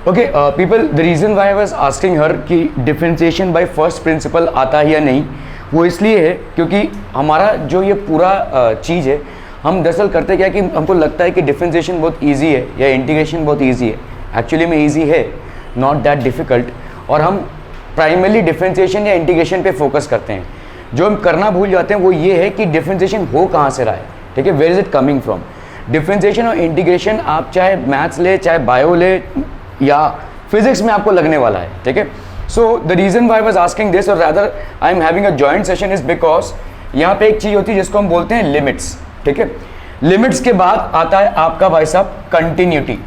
Okay people, the reason why I was asking हर कि differentiation by first principle आता है या नहीं, वो इसलिए है क्योंकि हमारा जो ये पूरा चीज़ है, हम दरअसल करते क्या कि हमको लगता है कि डिफरेंशिएशन बहुत इजी है या इंटीग्रेशन बहुत इजी है। एक्चुअली में इजी है, नॉट दैट डिफ़िकल्ट, और हम प्राइमरली डिफरेंशिएशन या इंटीग्रेशन पे फोकस करते हैं। जो हम करना भूल जाते हैं वो ये है कि डिफरेंशिएशन हो कहाँ से रहा है, ठीक है, where is it coming from. Differentiation और इंटीग्रेशन आप चाहे मैथ्स ले, चाहे बायो ले या फिजिक्स में आपको लगने वाला है, ठीक है। So the reason why I was asking this और rather I am having a joint session is because यहाँ पे एक चीज़ होती है जिसको हम बोलते हैं लिमिट्स, ठीक है। लिमिट्स के बाद आता है आपका भाई साहब कंटिन्यूटी,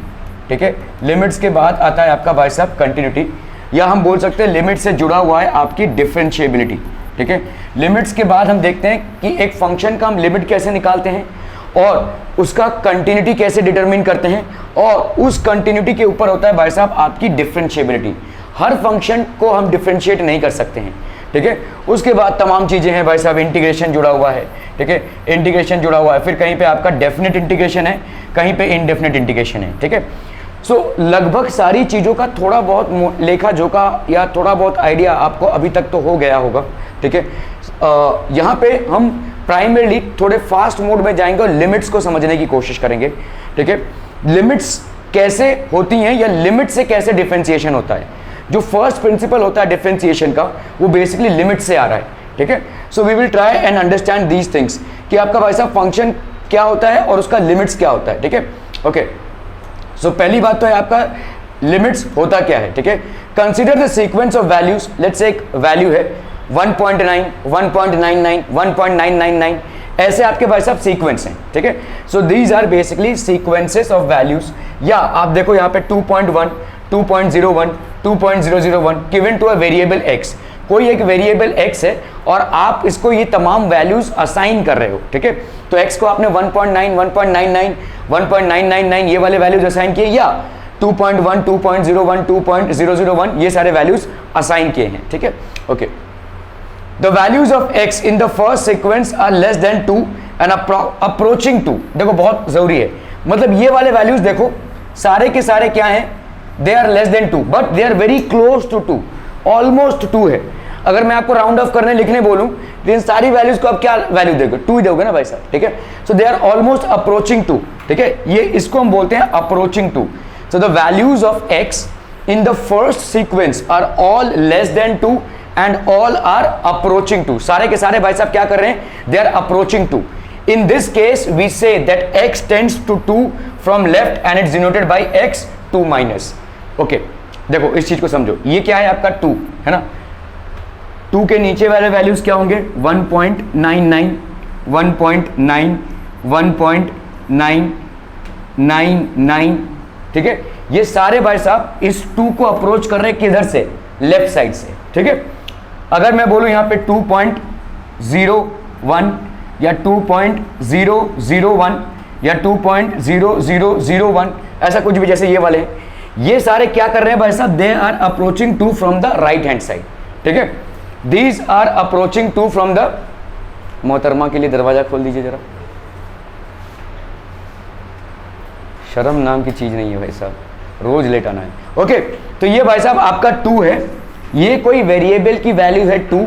ठीक है। लिमिट्स के बाद आता है आपका भाई साहब कंटिन्यूटी, या हम बोल सकते हैं लिमिट से जुड़ा हुआ है आपकी डिफरेंशिएबिलिटी, ठीक है। लिमिट्स के बाद हम देखते हैं कि एक फंक्शन का हम लिमिट कैसे निकालते हैं और उसका कंटिन्यूटी कैसे डिटरमिन करते हैं, और उस कंटिन्यूटी के ऊपर होता है भाई साहब आपकी डिफरेंशिएबिलिटी। हर फंक्शन को हम डिफरेंशिएट नहीं कर सकते हैं, ठीक है। उसके बाद तमाम चीज़ें हैं भाई साहब, इंटीग्रेशन जुड़ा हुआ है, ठीक है, इंटीग्रेशन जुड़ा हुआ है, फिर कहीं पे आपका डेफिनेट इंटीग्रेशन है, कहीं पे इनडेफिनेट इंटीग्रेशन है, ठीक है। सो लगभग सारी चीज़ों का थोड़ा बहुत लेखा जोखा या थोड़ा बहुत आइडिया आपको अभी तक तो हो गया होगा, ठीक है। यहाँ पे हम प्राइमरली थोड़े फास्ट मोड में जाएंगे और लिमिट्स को समझने की कोशिश करेंगे, ठीक है। लिमिट्स कैसे होती हैं या लिमिट से कैसे डिफरेंशिएशन होता है। जो फर्स्ट प्रिंसिपल होता है डिफरेंशिएशन का वो बेसिकली लिमिट से आ रहा है, ठीक है। So we will try and understand these things कि आपका भाई साहब फंक्शन क्या होता है और उसका लिमिट्स क्या होता है, ठीक है। ओके, सो पहली बात तो है आपका लिमिट्स होता क्या है, ठीक है। Consider the sequence of values, let's say एक वैल्यू है 1.9, 1.99, 1.999, ऐसे आपके भाई साहब सीक्वेंस हैं, ठीक है। So these are basically sequences of values. या आप देखो यहाँ पे 2.1, 2.01, 2.001 given to a variable x, कोई एक वेरिएबल x है और आप इसको ये तमाम वैल्यूज असाइन कर रहे हो, ठीक है। तो x को आपने 1.9, 1.99, 1.999 ये वाले वैल्यूज असाइन किए, या 2.1, 2.01, 2.001 ये सारे वैल्यूज असाइन किए हैं, ठीक है। Okay, the values of x in the first sequence are less than 2 and approaching 2। देखो बहुत जरूरी है, मतलब ये वाले वैल्यूज देखो सारे के सारे क्या हैं, they are less than 2 but they are very close to 2, almost 2 है। अगर मैं आपको राउंड ऑफ करने लिखने बोलूं तो इन सारी वैल्यूज को आप क्या वैल्यू दोगे, 2 ही दोगे ना भाई साहब, ठीक है। So they are almost approaching 2, ठीक है, ये इसको हम बोलते हैं approaching 2। So the values of x in the first sequence are all less than 2 and all are approaching 2। सारे के सारे भाई साहब क्या कर रहे हैं, they are approaching 2। In this case we say that x tends to 2 from left and it's denoted by x 2 minus. Okay, देखो इस चीज को समझो, ये क्या है आपका 2 है ना, 2 के नीचे वाले वैल्यूज क्या होंगे 1.99, 1.9, 1.999, ठीक है। ये सारे भाई साहब इस 2 को अप्रोच कर रहे हैं किधर से, लेफ्ट साइड से, ठीक है। अगर मैं बोलूं यहाँ पे 2.01 या 2.001 या 2.0001 ऐसा कुछ भी, जैसे ये वाले हैं, ये सारे क्या कर रहे हैं भाई साहब, they are approaching 2 from the right hand side, ठीक है। These are approaching 2 from the, मोहतरमा के लिए दरवाजा खोल दीजिए जरा, शर्म नाम की चीज नहीं है भाई साहब, रोज लेट आना है। ओके, तो ये भाई साहब आपका 2 है, ये कोई वेरिएबल की वैल्यू है 2।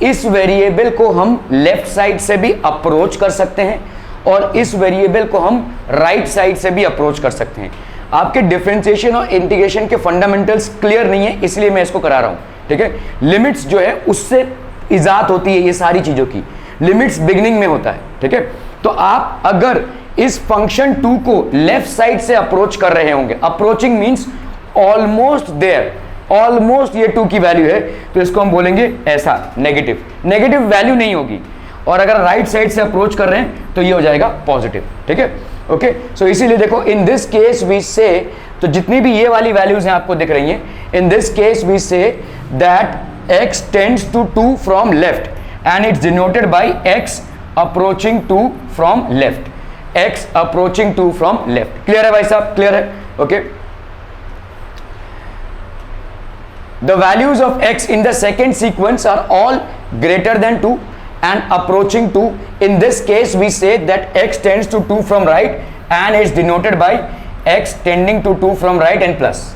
इस वेरिएबल को हम लेफ्ट साइड से भी अप्रोच कर सकते हैं और इस वेरिएबल को हम राइट साइड से भी अप्रोच कर सकते हैं। आपके डिफरेंशिएशन और इंटीग्रेशन के फंडामेंटल्स क्लियर नहीं है, इसलिए मैं इसको करा रहा हूं, ठीक है। लिमिट्स जो है उससे इजाद होती है ये सारी चीजों की, लिमिट्स बिगिनिंग में होता है, ठीक है। तो आप अगर इस फंक्शन 2 को लेफ्ट साइड से अप्रोच कर रहे होंगे, approaching means almost there, almost ये 2 की वैल्यू है, तो इसको हम बोलेंगे ऐसा नेगेटिव, नेगेटिव वैल्यू नहीं होगी। और अगर राइट साइड से अप्रोच कर रहे हैं तो ये हो जाएगा पॉजिटिव, ठीक है। ओके, सो इसीलिए देखो इन दिस केस वी से, तो जितनी भी ये वाली वैल्यूज हैं आपको दिख रही हैं, in this case we say that x tends to 2 from left and it's denoted by x approaching 2 from left, x approaching 2 from left. Clear है भाई साहब, क्लियर है। Okay, the values of x in the second sequence are all greater than 2 and approaching 2. In this case we say that x tends to 2 from right and it's denoted by x tending to 2 from right and plus.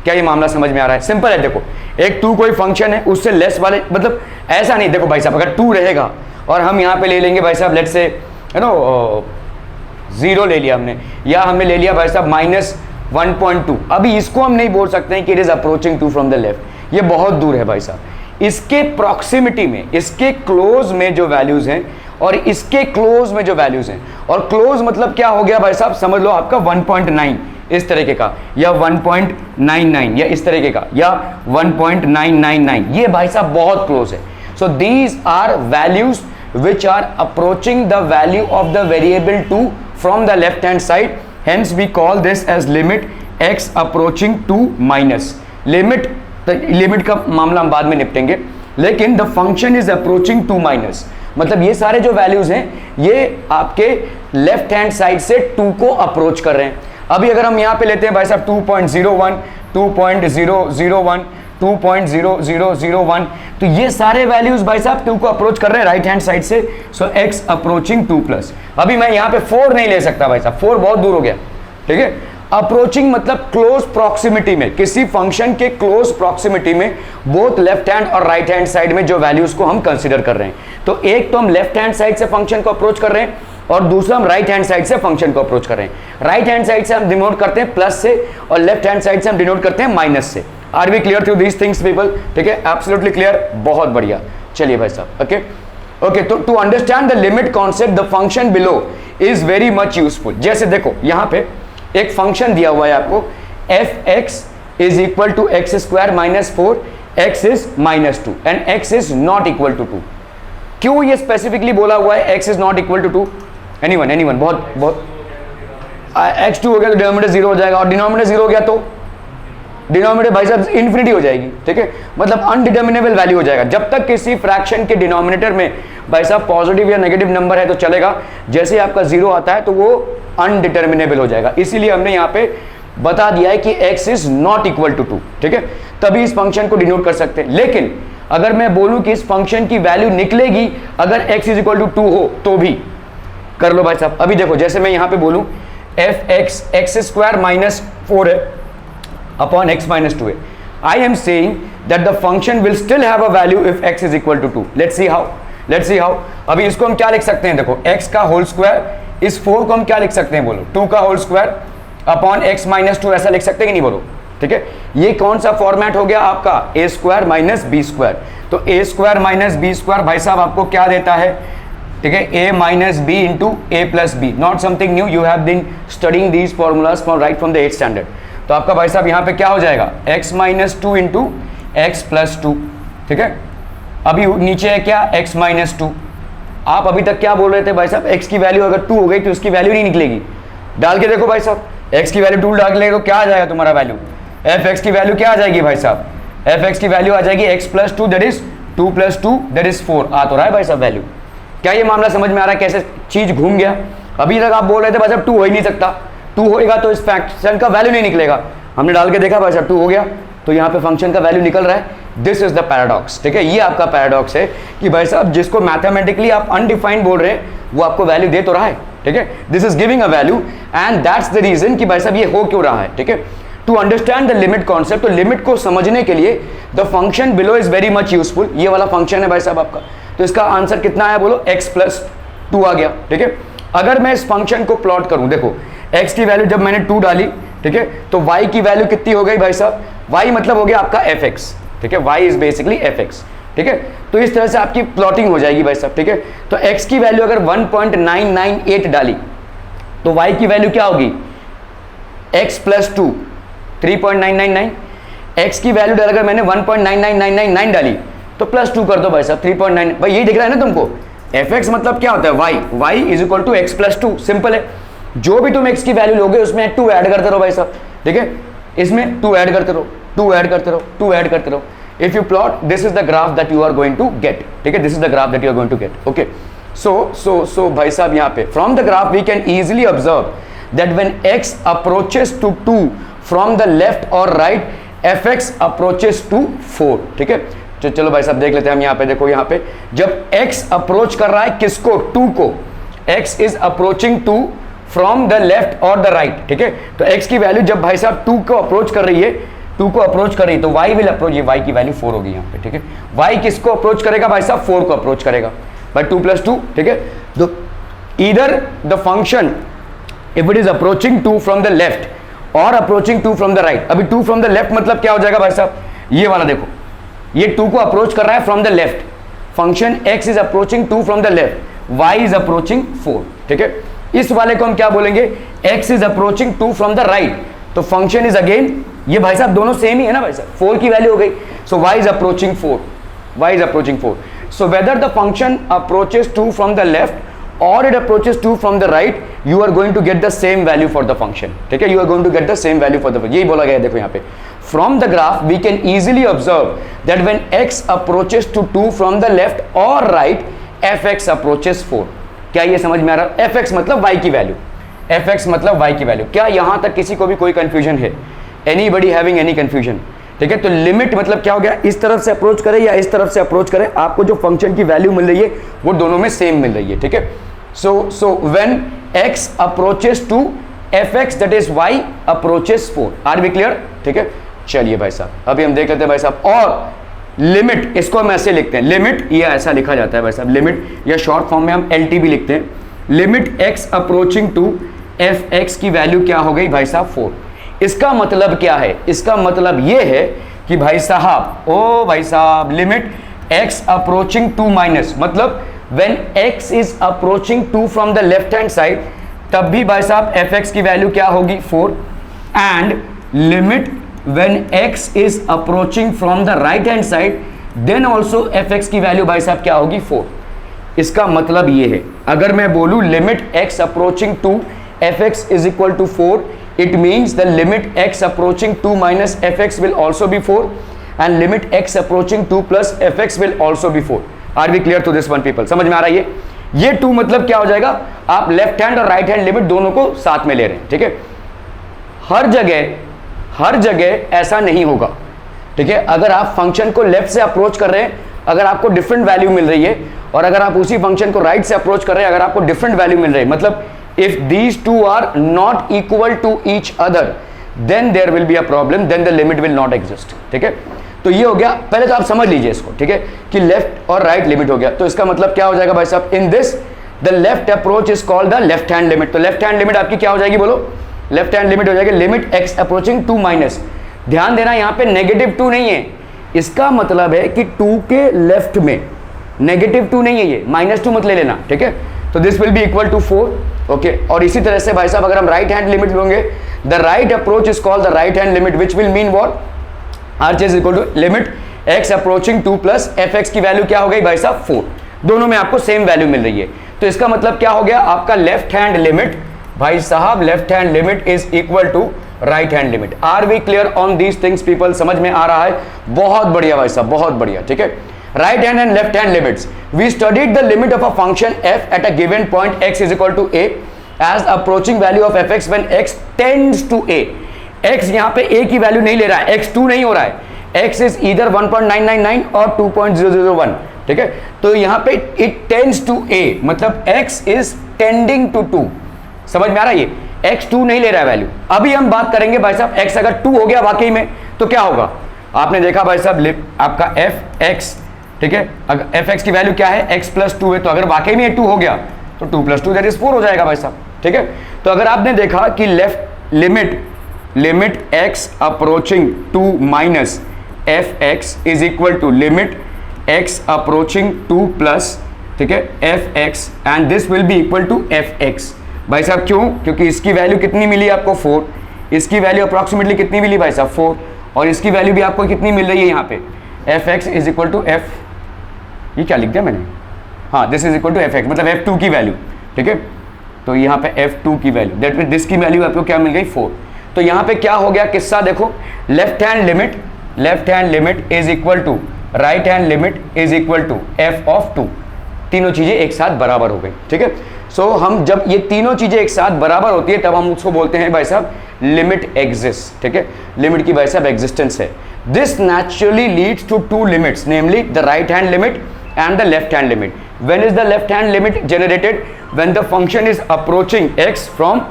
क्या ये मामला समझ में आ रहा है? Simple है, देखो एक 2 कोई फंक्शन है, उससे लेस वाले, मतलब ऐसा नहीं, देखो भाई साहब अगर 2 रहेगा और हम यहाँ पे ले लेंगे भाई साहब लेट्स से यू नो 0 ले लिया हमने, या हमने ले लिया भाई साहब -1.2, अभी इसको हम नहीं बोल सकते हैं कि it is approaching 2 from the left, ये बहुत दूर है भाई साहब। इसके प्रॉक्सिमिटी में, इसके क्लोज में जो वैल्यूज हैं और इसके क्लोज में जो वैल्यूज हैं, और क्लोज मतलब क्या हो गया भाई साहब, समझ लो आपका 1.9 इस तरीके का, या 1.99 या इस तरीके का, या 1.999, ये भाई साहब बहुत क्लोज है। So these are values which are approaching the value of the variable 2 from the left hand side, hence we call this as limit x approaching 2 minus limit। तो लिमिट का मामला हम बाद में निपटेंगे, लेकिन the function is approaching 2 minus, मतलब ये सारे जो वैल्यूज हैं ये आपके लेफ्ट हैंड साइड से 2 को अप्रोच कर रहे हैं। अभी अगर हम यहाँ पे लेते हैं भाई साहब 2.01, 2.001, 2.0001, तो ये सारे वैल्यूज भाई साहब 2 को अप्रोच कर रहे हैं राइट हैंड साइड से। सो x अप्रोचिंग 2 प्लस, अभी मैं यहाँ पे 4 नहीं ले सकता भाई साहब, 4 बहुत दूर हो गया, ठीक है। अप्रोचिंग मतलब क्लोज प्रॉक्सिमिटी में, किसी फंक्शन के क्लोज प्रॉक्सिमिटी में बोथ लेफ्ट हैंड और राइट हैंड साइड में जो वैल्यूज को हम कंसीडर कर रहे हैं। तो एक तो हम लेफ्ट हैंड साइड से फंक्शन को अप्रोच कर रहे हैं और दूसरा हम राइट हैंड साइड से फंक्शन को अप्रोच कर रहे हैं। राइट हैंड साइड से हम डिनोट करते हैं प्लस से और लेफ्ट हैंड साइड से हम डिनोट करते हैं माइनस से। Are we clear through these things people? ठीक है, एब्सोल्युटली क्लियर, बहुत बढ़िया। चलिए भाई साहब, ओके ओके, तो to understand the limit concept the function below is very much useful. जैसे देखो यहां पे एक फंक्शन दिया हुआ है आपको, F x is equal to X square minus 4, X is -2 and X is not equal to 2। क्यों ये स्पेसिफिकली बोला हुआ है X is not equal to 2? Anyone बहुत x2 हो गया तो डिनोमिनेटर 0 हो जाएगा, और डिनोमिनेटर 0 हो गया तो डिनोमिनेटर भाई साहब इन्फिनिटी हो जाएगी, ठीक है, मतलब अनडिटर्मिनेबल वैल्यू हो जाएगा। जब तक किसी फ्रैक्शन के डिनोमिनेटर में भाई साहब पॉजिटिव या नेगेटिव नंबर है तो चलेगा, जैसे ही आपका 0 आता है तो वो अनडिटर्मिनेबल हो जाएगा। इसीलिए हमने यहाँ पे बता दिया है कि x is not equal to 2, ठीक है, तभी इस फंक्शन को डिनोट कर सकते हैं। लेकिन अगर मैं बोलूं कि इस फंक्शन की वैल्यू निकलेगी अगर x इज इक्वल टू 2 हो तो भी कर लो भाई साहब। अभी देखो जैसे मैं यहाँ पे बोलूं F X X square minus 4 है अपॉन x माइनस 2 है, I am saying that the function will still have a value if x is equal to 2। Let's see how. अभी इसको हम क्या लिख सकते हैं, देखो x का होल स्क्वायर, इस 4 को हम क्या लिख सकते हैं बोलो, 2 का whole square upon x minus 2, ऐसा लिख सकते हैं कि नहीं बोलो, ठीक है। ये कौन सा फॉर्मेट हो गया आपका, A square minus B square. तो A square minus B square भाई साहब आपको क्या देता है, ठीक है, a minus B into A plus B, not something new, you have been studying these formulas from right from the 8th standard. तो आपका भाई साहब यहाँ पे क्या हो जाएगा, x minus 2 into x plus 2, ठीक है। अभी नीचे है क्या, x माइनस 2। आप अभी तक क्या बोल रहे थे भाई साहब, x की वैल्यू अगर 2 हो गई तो उसकी वैल्यू नहीं निकलेगी। डाल के देखो भाई साहब, x की वैल्यू 2 डाल के तो क्या आ जाएगा तुम्हारा वैल्यू, एफ एक्स की वैल्यू क्या आ जाएगी भाई साहब, एफ एक्स की वैल्यू आ जाएगी x plus 2 that is 2 plus 2 that is 4। आ तो रहा है भाई साहब वैल्यू। क्या ये मामला समझ में आ रहा है कैसे चीज घूम गया? अभी तक आप बोल रहे थे भाई साहब 2 हो ही नहीं सकता, 2 होएगा तो इस फंक्शन का वैल्यू नहीं निकलेगा। हमने डाल के देखा भाई साहब 2 हो गया, तो यहाँ पे फंक्शन का वैल्यू निकल रहा है। दिस इज द पैराडॉक्स, ठीक है, ये आपका पैराडॉक्स है कि भाई साहब जिसको मैथमेटिकली आप अनडिफाइंड बोल रहे हैं वो आपको वैल्यू दे तो रहा है, ठीक है। This is giving a value and that's the reason कि भाई साहब ये हो क्यों रहा है, ठीक है। To understand the limit concept, तो लिमिट को समझने के लिए the function below is very much useful. ये वाला फंक्शन है भाई साहब आपका, तो इसका आंसर कितना है बोलो, x प्लस 2 आ गया, ठीक है। अगर मैं इस फंक्शन को प्लॉट करूं, देखो x की वैल्यू जब मैंने 2 डाली, ठीक है, तो y की वैल्यू कितनी हो गई भाई साहब, y मतलब हो गया आपका fx, ठीक है, y इज बेसिकली fx, ठीक है। तो इस तरह से आपकी प्लॉटिंग हो जाएगी भाई साहब, ठीक है। तो x की वैल्यू अगर 1.998 डाली तो y की वैल्यू क्या होगी, x प्लस 2 3.999, x की वैल्यू अगर मैंने 1.99999 डाली तो प्लस 2 कर दो भाई साहब 3.9। भाई यही दिख रहा है ना तुमको, fx मतलब क्या होता है, y is equal to x plus 2, simple है। जो भी तुम x की वैल्यू लोगे उसमें 2 ऐड करते रहो भाई साहब, ठीक है, इसमें 2 ऐड करते रहो, 2 ऐड करते रहो, 2 ऐड करते रहो। If you plot, this is the graph that you are going to get, ठीक है, this is the graph that you are going to get, okay. So भाई साहब यहाँ पे from the graph we can easily observe that when x approaches to 2 from the left और right, fx approaches to 4, ठीक है। चलो भाई साहब देख लेते हैं हम यहाँ पे, देखो यहाँ पे जब x अप्रोच कर रहा है किसको, 2 को, x is approaching 2 from the left और द राइट, ठीक है। तो x की वैल्यू जब भाई साहब 2 को अप्रोच कर रही है 2 को अप्रोच करे तो y विल अप्रोच, ये y की वैल्यू 4 होगी यहाँ पे, ठीक है। y किसको अप्रोच करेगा भाई साहब, 4 को अप्रोच करेगा बाय 2 + 2, ठीक है। तो either the function if it is approaching 2 from the left और अप्रोचिंग 2 फ्रॉम द राइट। अभी 2 फ्रॉम द लेफ्ट मतलब क्या हो जाएगा भाई साहब, ये वाला देखो, ये 2 को अप्रोच कर रहा है from the left, function x is approaching 2 from the left, y is approaching 4, ठीक है। इस वाले को हम क्या बोलेंगे, x is approaching 2 from the right, तो फंक्शन इज अगेन, ये भाई साहब दोनों सेम ही है ना भाई साहब, 4 की वैल्यू हो गई, सो y is approaching 4, y is approaching 4। So whether the function approaches 2 from the left or it approaches 2 from the right, you are going to get the same value for the function, ठीक है, you are going to get the same value for the function, यही बोला गया है देखो यहाँ पे। From the graph we can easily observe that when x approaches to 2 from the left or right, fx approaches 4। क्या ये समझ में आ रहा है, fx मतलब y की वैल्यू, fx मतलब y की वैल्यू। क्या यहाँ तक किसी को भी कोई कंफ्यूजन है, anybody having any confusion, ठीक है। तो लिमिट मतलब क्या हो गया, इस तरफ से अप्रोच करे या इस तरफ से अप्रोच करे, आपको जो फंक्शन की वैल्यू मिल रही है वो दोनों में सेम मिल रही है, ठीक है। So when x approaches to fx, that is y approaches 4, are we clear, ठीक है। चलिए भाई साहब अभी हम देख लेते हैं भाई साहब, और लिमिट इसको हम ऐसे लिखते हैं, लिमिट ये ऐसा लिखा जाता है भाई साहब, लिमिट या शॉर्ट फॉर्म में हम LT भी लिखते हैं, limit x approaching to fx की वैल्यू क्या हो गई भाई साहब 4। इसका मतलब क्या है, इसका मतलब ये है कि भाई साहब, ओ भाई साहब, limit x approaching to minus, मतलब when x is approaching 2 from the left hand side, तब भी भाई साहब fx की वैल्यू क्या होगी 4, and limit when x is approaching from the right hand side, then also fx की वैल्यू भाई साहब क्या होगी 4। इसका मतलब ये है, अगर मैं बोलूं limit x approaching 2 fx is equal to 4, it means the limit x approaching 2 minus fx will also be 4 and limit x approaching 2 plus fx will also be 4। Are we clear to this one people, समझ में आ रहा है ये 2 मतलब क्या हो जाएगा, आप लेफ्ट हैंड और राइट हैंड लिमिट दोनों को साथ में ले रहे हैं, ठीक है। हर जगह ऐसा नहीं होगा, ठीक है। अगर आप फंक्शन को लेफ्ट से अप्रोच कर रहे हैं, अगर आपको डिफरेंट वैल्यू मिल रही है, और अगर आप उसी फंक्शन को राइट से अप्रोच कर रहे हैं, अगर आपको डिफरेंट वैल्यू मिल रही है, मतलब if these two are not equal to each other, then there will be a problem, then the limit will not exist, ठीक है। तो ये हो गया, पहले तो आप समझ लीजिए इसको, ठीक है, कि लेफ्ट और राइट लिमिट हो गया। तो इसका मतलब क्या हो जाएगा भाई साहब, in this the left approach is called the left hand limit. तो लेफ्ट हैंड लिमिट आपकी क्या हो जाएगी, बोलो, लेफ्ट हैंड लिमिट हो जाएगी लिमिट x अप्रोचिंग 2 माइनस। ध्यान देना यहाँ पे -2 नहीं है, इसका मतलब है कि 2 के लेफ्ट में -2 नहीं है, ये -2 मत ले लेना, ठीक है। तो this will be equal to 4, okay. और इसी तरह से भाई साहब अगर हम राइट हैंड लिमिट लोगे, the right approach is called the right hand limit, which will mean what, R is equal to limit x approaching 2 plus fx की वैल्यू क्या हो गई भाई साहब 4, दोनों में आपको सेम वैल्यू मिल रही है। तो इसका मतलब क्या हो गया, आपका लेफ्ट हैंड लिमिट भाई साहब, left hand limit is equal to right hand limit. Are we clear on these things people, समझ में आ रहा है, बहुत बढ़िया भाई साहब, बहुत बढ़िया, ठीक है। Right hand and left hand limits, we studied the limit of a function f at a given point x is equal to a as approaching value of fx when x tends to a। x यहाँ पे a की value नहीं ले रहा है, x 2 नहीं हो रहा है, x इज ईदर 1.999 और 2.001, ठीक है। तो यहाँ पे इट टेंड्स टू a, मतलब x इज टेंडिंग टू 2, समझ में आ रहा है, ये x 2 नहीं ले रहा है वैल्यू। अभी हम बात करेंगे भाई साहब, x अगर 2 हो गया वाकई में तो क्या होगा, आपने देखा भाई साहब आपका fx, ठीक है, अगर fx की वैल्यू क्या है, x + 2 है, तो अगर वाकई में 2 हो गया तो 2 + 2 दैट इज 4 हो जाएगा भाई साहब, ठीक है। तो अगर आपने देखा कि left limit x approaching 2 minus fx is equal to limit x approaching 2 plus, ठीक है, fx, and this will be equal to fx। भाई साहब क्यों, क्योंकि इसकी वैल्यू कितनी मिली आपको 4, इसकी वैल्यू अप्रोक्सीमेटली कितनी मिली भाई साहब 4, और इसकी वैल्यू भी आपको कितनी मिल रही है यहाँ पे, fx is equal to f, ये क्या लिख दिया मैंने, हाँ, this is equal to fx, मतलब f2 की वैल्यू, ठीक है। तो यहाँ पे f2 की वैल्यू, दैट मीन दिस की वैल्यू आपको क्या मिल गई 4। तो यहाँ पे क्या हो गया किस्सा, देखो, left hand limit is equal to right hand limit is equal to f of 2, तीनों चीजें एक साथ बराबर हो गई, ठीक है। सो हम जब ये तीनों चीजें एक साथ बराबर होती है तब हम उसको बोलते हैं भाई साहब लिमिट एग्जिस्ट, ठीक है, लिमिट की भाई साहब एग्जिस्टेंस है। This naturally leads to 2 limits, namely the right hand limit and the left hand limit. When is the left hand limit generated? When the function is approaching x from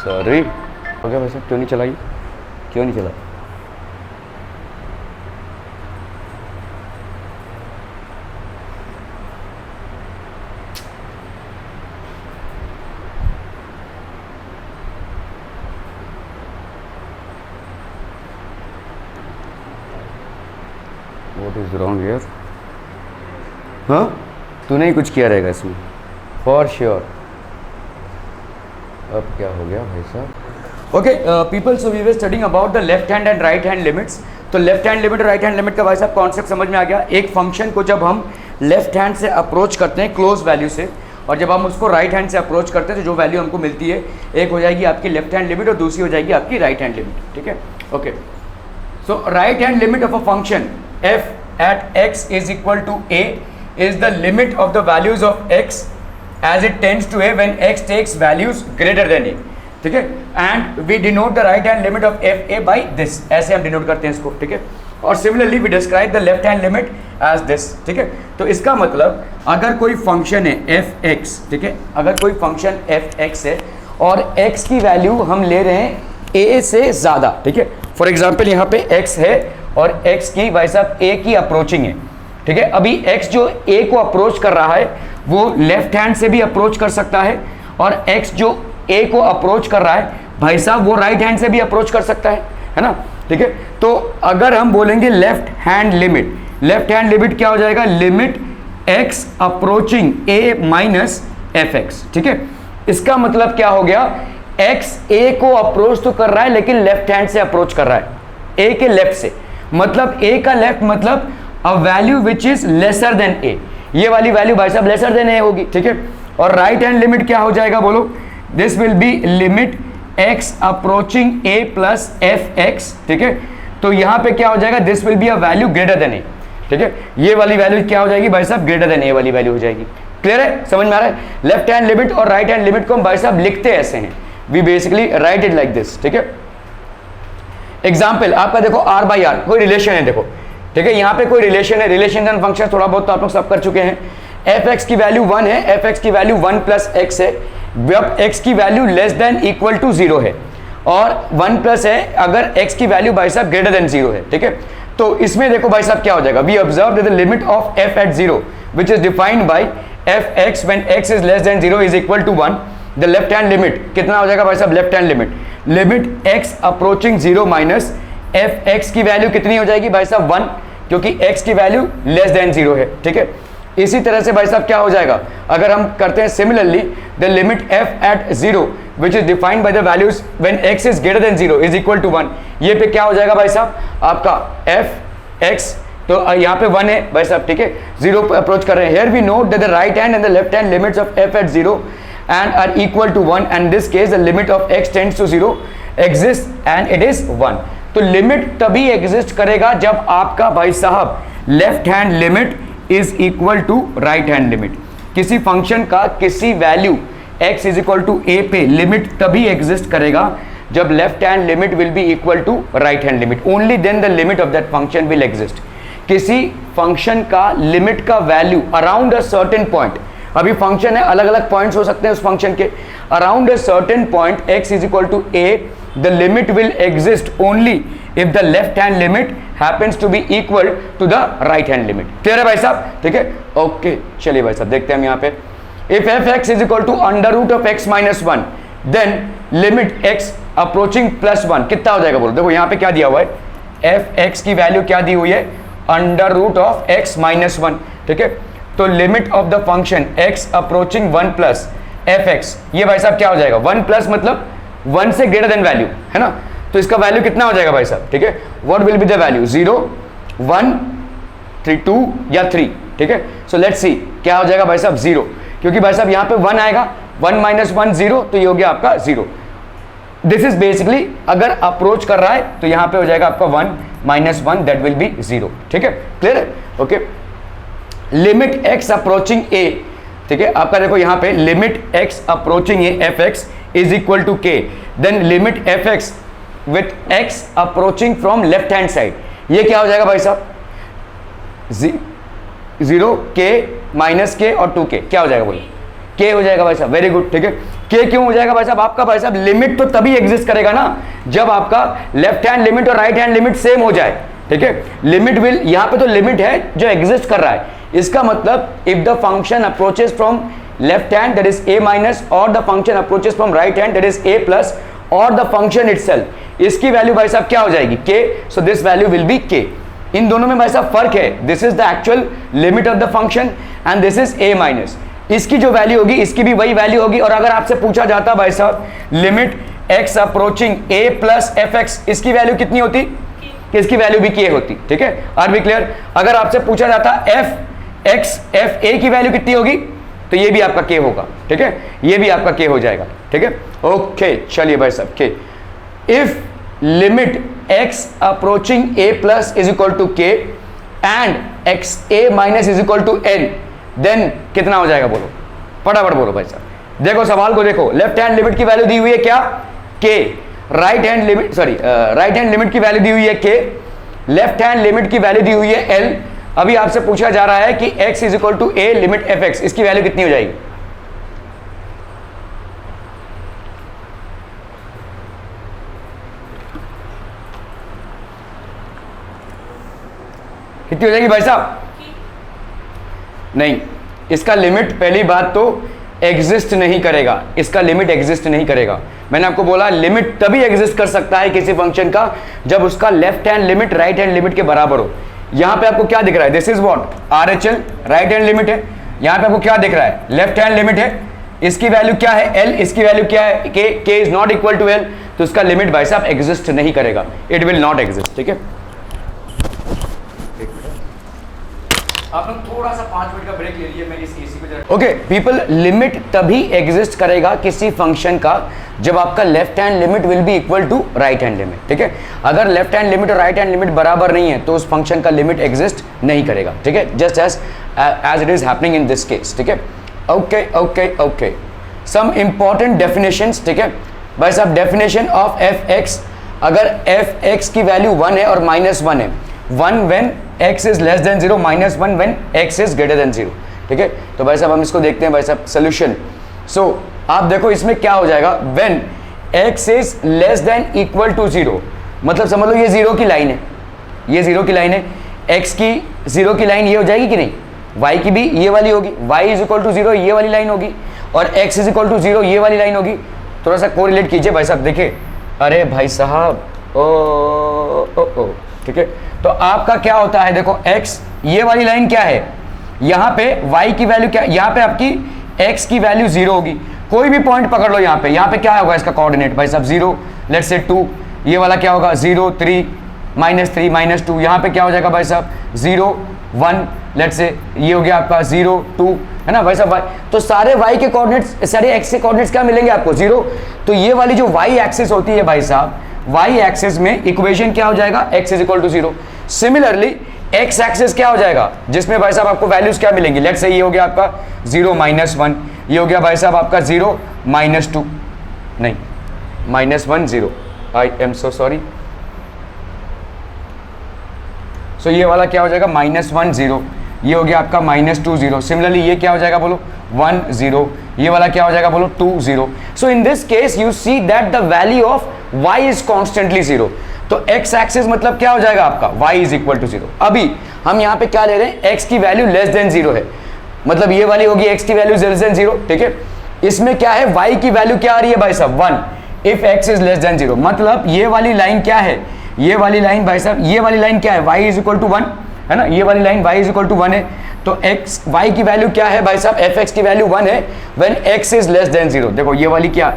sorry, हो गया वैसे क्यों नहीं चलाई, क्यों नहीं चला? What is wrong here? हाँ, तूने ही कुछ किया रहेगा इसमें फॉर श्योर। अब क्या हो गया भाई साहब? Okay people, so we were studying about the left hand and right hand limits. तो लेफ्ट हैंड लिमिट और राइट हैंड लिमिट का भाई साहब कॉन्सेप्ट समझ में आ गया। एक फंक्शन को जब हम लेफ्ट हैंड से अप्रोच करते हैं क्लोज वैल्यू से, और जब हम उसको राइट हैंड से अप्रोच करते हैं तो जो वैल्यू हमको मिलती है, एक हो जाएगी आपकी लेफ्ट हैंड लिमिट और दूसरी हो जाएगी आपकी राइट हैंड लिमिट। ठीक है, okay. So right hand limit of a function f at x is equal to a is the limit of the values of x as it tends to a when x takes values greater than a। ठीक है, and we denote the right hand limit of f a by this, ऐसे हम denote करते हैं इसको। ठीक है, और similarly we describe the left hand limit as this. ठीक है, तो इसका मतलब अगर कोई फंक्शन है एफ एक्स, ठीक है, अगर कोई फंक्शन एफ एक्स है और एक्स की वैल्यू हम ले रहे हैं ए से ज़्यादा, ठीक है, फॉर एग्जाम्पल यहाँ पे एक्स है और x की भाई साहब a की अप्रोचिंग है। ठीक है, अभी x जो a को अप्रोच कर रहा है वो लेफ्ट हैंड से भी अप्रोच कर सकता है, और x जो a को अप्रोच कर रहा है भाई साहब वो राइट हैंड से भी अप्रोच कर सकता है ना। ठीक है, तो अगर हम बोलेंगे left hand limit, left hand limit क्या हो जाएगा? Limit x approaching a minus F x. ठीक है, इसका मतलब क्या हो गया? x a को अप्रोच तो कर रहा है लेकिन लेफ्ट हैंड से अप्रोच कर रहा है, a के लेफ्ट से, मतलब a का लेफ्ट मतलब a value which is lesser than a, ये वाली वैल्यू भाई साहब लेसर देन a होगी। ठीक है, और राइट हैंड लिमिट क्या हो जाएगा बोलो? This will B limit x approaching a plus F x. ठीक है, तो यहां पे क्या हो जाएगा? This will be a value greater than a। ठीक है, ये वाली वैल्यू क्या हो जाएगी भाई साहब? ग्रेटर देन a वाली वैल्यू हो जाएगी। क्लियर है, समझ में आ रहा है? लेफ्ट हैंड लिमिट और राइट हैंड लिमिट को हम भाई साहब लिखते ऐसे हैं, we basically write it like this. ठीक है, एग्जाम्पल आपका देखो r बाई आर कोई रिलेशन है, देखो ठीक है, यहाँ पे कोई रिलेशन है, रिलेशन एंड फंक्शन थोड़ा बहुत तो आप लोग सब कर चुके हैं। एफ एक्स की वैल्यू 1 है, एफ एक्स की वैल्यू 1 प्लस एक्स है, जब एक्स की value less than equal to 0 है, और 1 प्लस है अगर एक्स की वैल्यू भाई साहब ग्रेटर देन 0 है। ठीक है, तो इसमें देखो भाई साहब क्या हो जाएगा? We observe the limit of f at 0 which is defined by F x when x is less than 0 is equal to 1। The left hand limit कितना हो जाएगा भाई साहब? Left hand limit limit x approaching 0 minus F x की value कितनी हो जाएगी भाई साहब? 1, क्योंकि x की वैल्यू लेस देन 0 है। ठीक है, इसी तरह से भाई साहब क्या हो जाएगा? अगर हम करते हैं similarly the limit f at 0 which is defined by the values when x is greater than 0 is equal to 1, ये पे क्या हो जाएगा भाई साहब? आपका f x, तो यहाँ पे 1 है भाई साहब। ठीक है, 0 पे अप्रोच कर रहे हैं। Here we note that the right hand and the left hand limits of f at 0 and are equal to 1, and in this case the limit of x tends to 0 exists and it is 1। तो limit तभी exist करेगा जब आपका भाई साहब left hand limit is equal to right hand limit. किसी function का किसी value x is equal to a पे लिमिट तभी एग्जिस्ट करेगा जब left hand limit will be equal to right hand limit, only then the limit of that function will exist. किसी function का limit का value around a certain point, अभी function है, अलग अलग पॉइंट्स हो सकते हैं उस फंक्शन के, around a certain point x is equal to a, the limit will exist only if the left hand limit happens to be equal to the right hand limit। Clear है भाई साहब? ठीक है, ओके, चलिए भाई साहब देखते हैं हम यहाँ पे। if f x is equal to under root of x minus 1 then limit x approaching plus 1 कितना हो जाएगा बोलो? देखो यहाँ पे क्या दिया हुआ है, f x की वैल्यू क्या दी हुई है? Under root of x minus 1। ठीक है, तो limit of the function x approaching 1 plus F x, ये भाई साहब क्या हो जाएगा? 1 प्लस मतलब 1 से ग्रेटर देन वैल्यू है ना, तो इसका वैल्यू कितना हो जाएगा भाई साहब? ठीक है, what will be the value? 0 1 3 2 या 3। ठीक है, सो लेट्स सी क्या हो जाएगा भाई साहब? 0, क्योंकि भाई साहब यहाँ पे 1 आएगा, 1 माइनस 1 0, तो ये हो गया आपका 0। दिस इज बेसिकली अगर अप्रोच कर रहा है तो यहाँ पे हो जाएगा आपका 1 माइनस 1, दैट विल बी 0। ठीक है, क्लियर है? Okay, limit x approaching a, ठीक है, आपका देखो यहाँ पे limit x approaching a F x is equal to k, then limit F x with x approaching from left hand side, ये क्या हो जाएगा भाई साहब? 0 k माइनस k और 2k, क्या हो जाएगा बोलो? के हो जाएगा भाई साहब, वेरी गुड, ठीक है। के क्यों हो जाएगा भाई साहब? आपका भाई साहब लिमिट तो तभी एग्जिस्ट करेगा ना जब आपका लेफ्ट हैंड लिमिट और राइट हैंड लिमिट सेम हो जाए, ठीक है। लिमिट विल, यहां पे तो लिमिट है जो एग्जिस्ट कर रहा है, इसका मतलब if the function approaches from left hand that is a minus और the function approaches from right hand that is a plus और द फंक्शन इटसेल्फ, इसकी वैल्यू भाई साहब क्या हो जाएगी? k, so this value will be k। इन दोनों में भाई साहब फर्क है, this is the actual limit of the function and this is a minus. इसकी जो वैल्यू होगी इसकी भी वही वैल्यू होगी। और अगर आपसे पूछा जाता भाई साहब limit x approaching a plus fx, इसकी वैल्यू कितनी होती? कि इसकी वैल्यू भी k होती, ठीक है। Are be clear? अगर आपसे पूछा जाता f(x) fa की वैल्यू कितनी होगी तो ये भी आपका k होगा, ठीक है, ये भी आपका k हो जाएगा, ठीक है। ओके चलिए भाई साहब, k if limit x approaching a plus is equal to k and xa minus is equal to n, then कितना हो जाएगा? बोलो फटाफट बोलो भाई साहब। देखो सवाल को देखो, लेफ्ट हैंड लिमिट की वैल्यू दी हुई है क्या? k। Right hand limit, sorry right hand limit की वैल्यू दी हुई है k, लेफ्ट हैंड लिमिट की वैल्यू दी हुई है l। अभी आपसे पूछा जा रहा है कि x is equal to a limit fx, इसकी वैल्यू कितनी हो जाएगी? कितनी हो जाएगी भाई साहब? नहीं, इसका लिमिट पहली बात तो एग्जिस्ट नहीं करेगा, इसका लिमिट एग्जिस्ट नहीं करेगा। मैंने आपको बोला लिमिट तभी एग्जिस्ट कर सकता है किसी फंक्शन का जब उसका left hand limit right hand limit के बराबर हो। यहां पे आपको क्या दिख रहा है? This is what? RHL, right hand limit है। यहां पे आपको क्या दिख रहा है? लेफ्ट हैंड लिमिट है। इसकी वैल्यू क्या है? L, इसकी वैल्यू क्या है? K is not equal to L, तो इसका लिमिट भाई साहब एग्जिस्ट नहीं करेगा, इट विल नॉट एग्जिस्ट, ठीक है। आप लोग थोड़ा सा 5 मिनट का ब्रेक ले लिए, मैं इस एसी पे ओके पीपल, लिमिट तभी एग्जिस्ट करेगा किसी फंक्शन का जब आपका left hand limit will be equal to right hand limit, ठीक है। अगर लेफ्ट हैंड लिमिट और राइट हैंड लिमिट बराबर नहीं है तो उस फंक्शन का लिमिट एग्जिस्ट नहीं करेगा, ठीक है, just as it is happening in this case, ठीक है। Okay okay okay, some important definitions, ठीक है भाई साहब। डेफिनेशन ऑफ fx, अगर fx की वैल्यू 1 है और -1 है, 1 when x is less than 0, -1 when x is greater than 0, ठीक है। तो भाई साहब हम इसको देखते हैं भाई साहब सोल्यूशन। सो आप देखो इसमें क्या हो जाएगा, when x is less than equal to 0, मतलब समझ लो ये 0 की लाइन है, ये 0 की लाइन है, x की 0 की लाइन ये हो जाएगी कि नहीं, y की भी ये वाली होगी, y इज इक्वल टू 0 ये वाली लाइन होगी, और x इज इक्वल टू 0 ये वाली लाइन होगी। थोड़ा सा कोरिलेट कीजिए भाई साहब, देखिए, अरे भाई साहब ओ, ठीक है। तो आपका क्या होता है, देखो x, ये वाली लाइन क्या है, यहाँ पे y की वैल्यू क्या, यहाँ पे आपकी x की वैल्यू 0 होगी। कोई भी पॉइंट पकड़ लो, यहाँ पे क्या होगा इसका कोऑर्डिनेट भाई साहब 0, लेट्स से 2, ये वाला क्या होगा 0, 3, -3, -2, यहाँ पे क्या हो जाएगा भाई साहब 0, 1, लेट्स से ये हो गया आपका 0, 2, है ना भाई साहब y। तो सारे y के कोऑर्डिनेट्स, सारे x के कोऑर्डिनेट्स क्या मिलेंगे आपको 0। तो ये वाली जो y एक्सिस होती है भाई साहब, y एक्सिस में इक्वेशन क्या हो जाएगा, x is equal to 0। Similarly x axis क्या हो जाएगा, जिसमें भाई साहब आपको वैल्यूज क्या मिलेंगी, लेट्स से ये हो गया आपका 0, -1, ये हो गया भाई साहब आपका 0, -2, नहीं -1, 0, आई एम सो सॉरी। सो ये वाला क्या हो जाएगा -1, 0, ये हो गया आपका -2, 0। सिमिलरली ये क्या हो जाएगा बोलो 1, 0, ये वाला क्या हो जाएगा बोलो 2, 0। So in this case you see that the value of y is constantly 0। तो x एक्सिस मतलब क्या हो जाएगा आपका, y इज इक्वल टू 0। अभी हम यहाँ पे क्या ले रहे हैं, x की वैल्यू लेस देन 0 है, मतलब ये वाली होगी x की वैल्यू लेस देन 0, ठीक है। इसमें क्या है, y की वैल्यू क्या आ रही है भाई साहब 1, if x is less than 0, मतलब ये वाली लाइन क्या है, ये वाली लाइन भाई साहब, ये वाली लाइन क्या है, y इज इक्वल टू 1, है ना, ये वाली line y is equal to 1 है। तो x, y की वैल्यू क्या है भाई साहब, fx की वैल्यू 1 है when x is less than 0। देखो ये वाली क्या,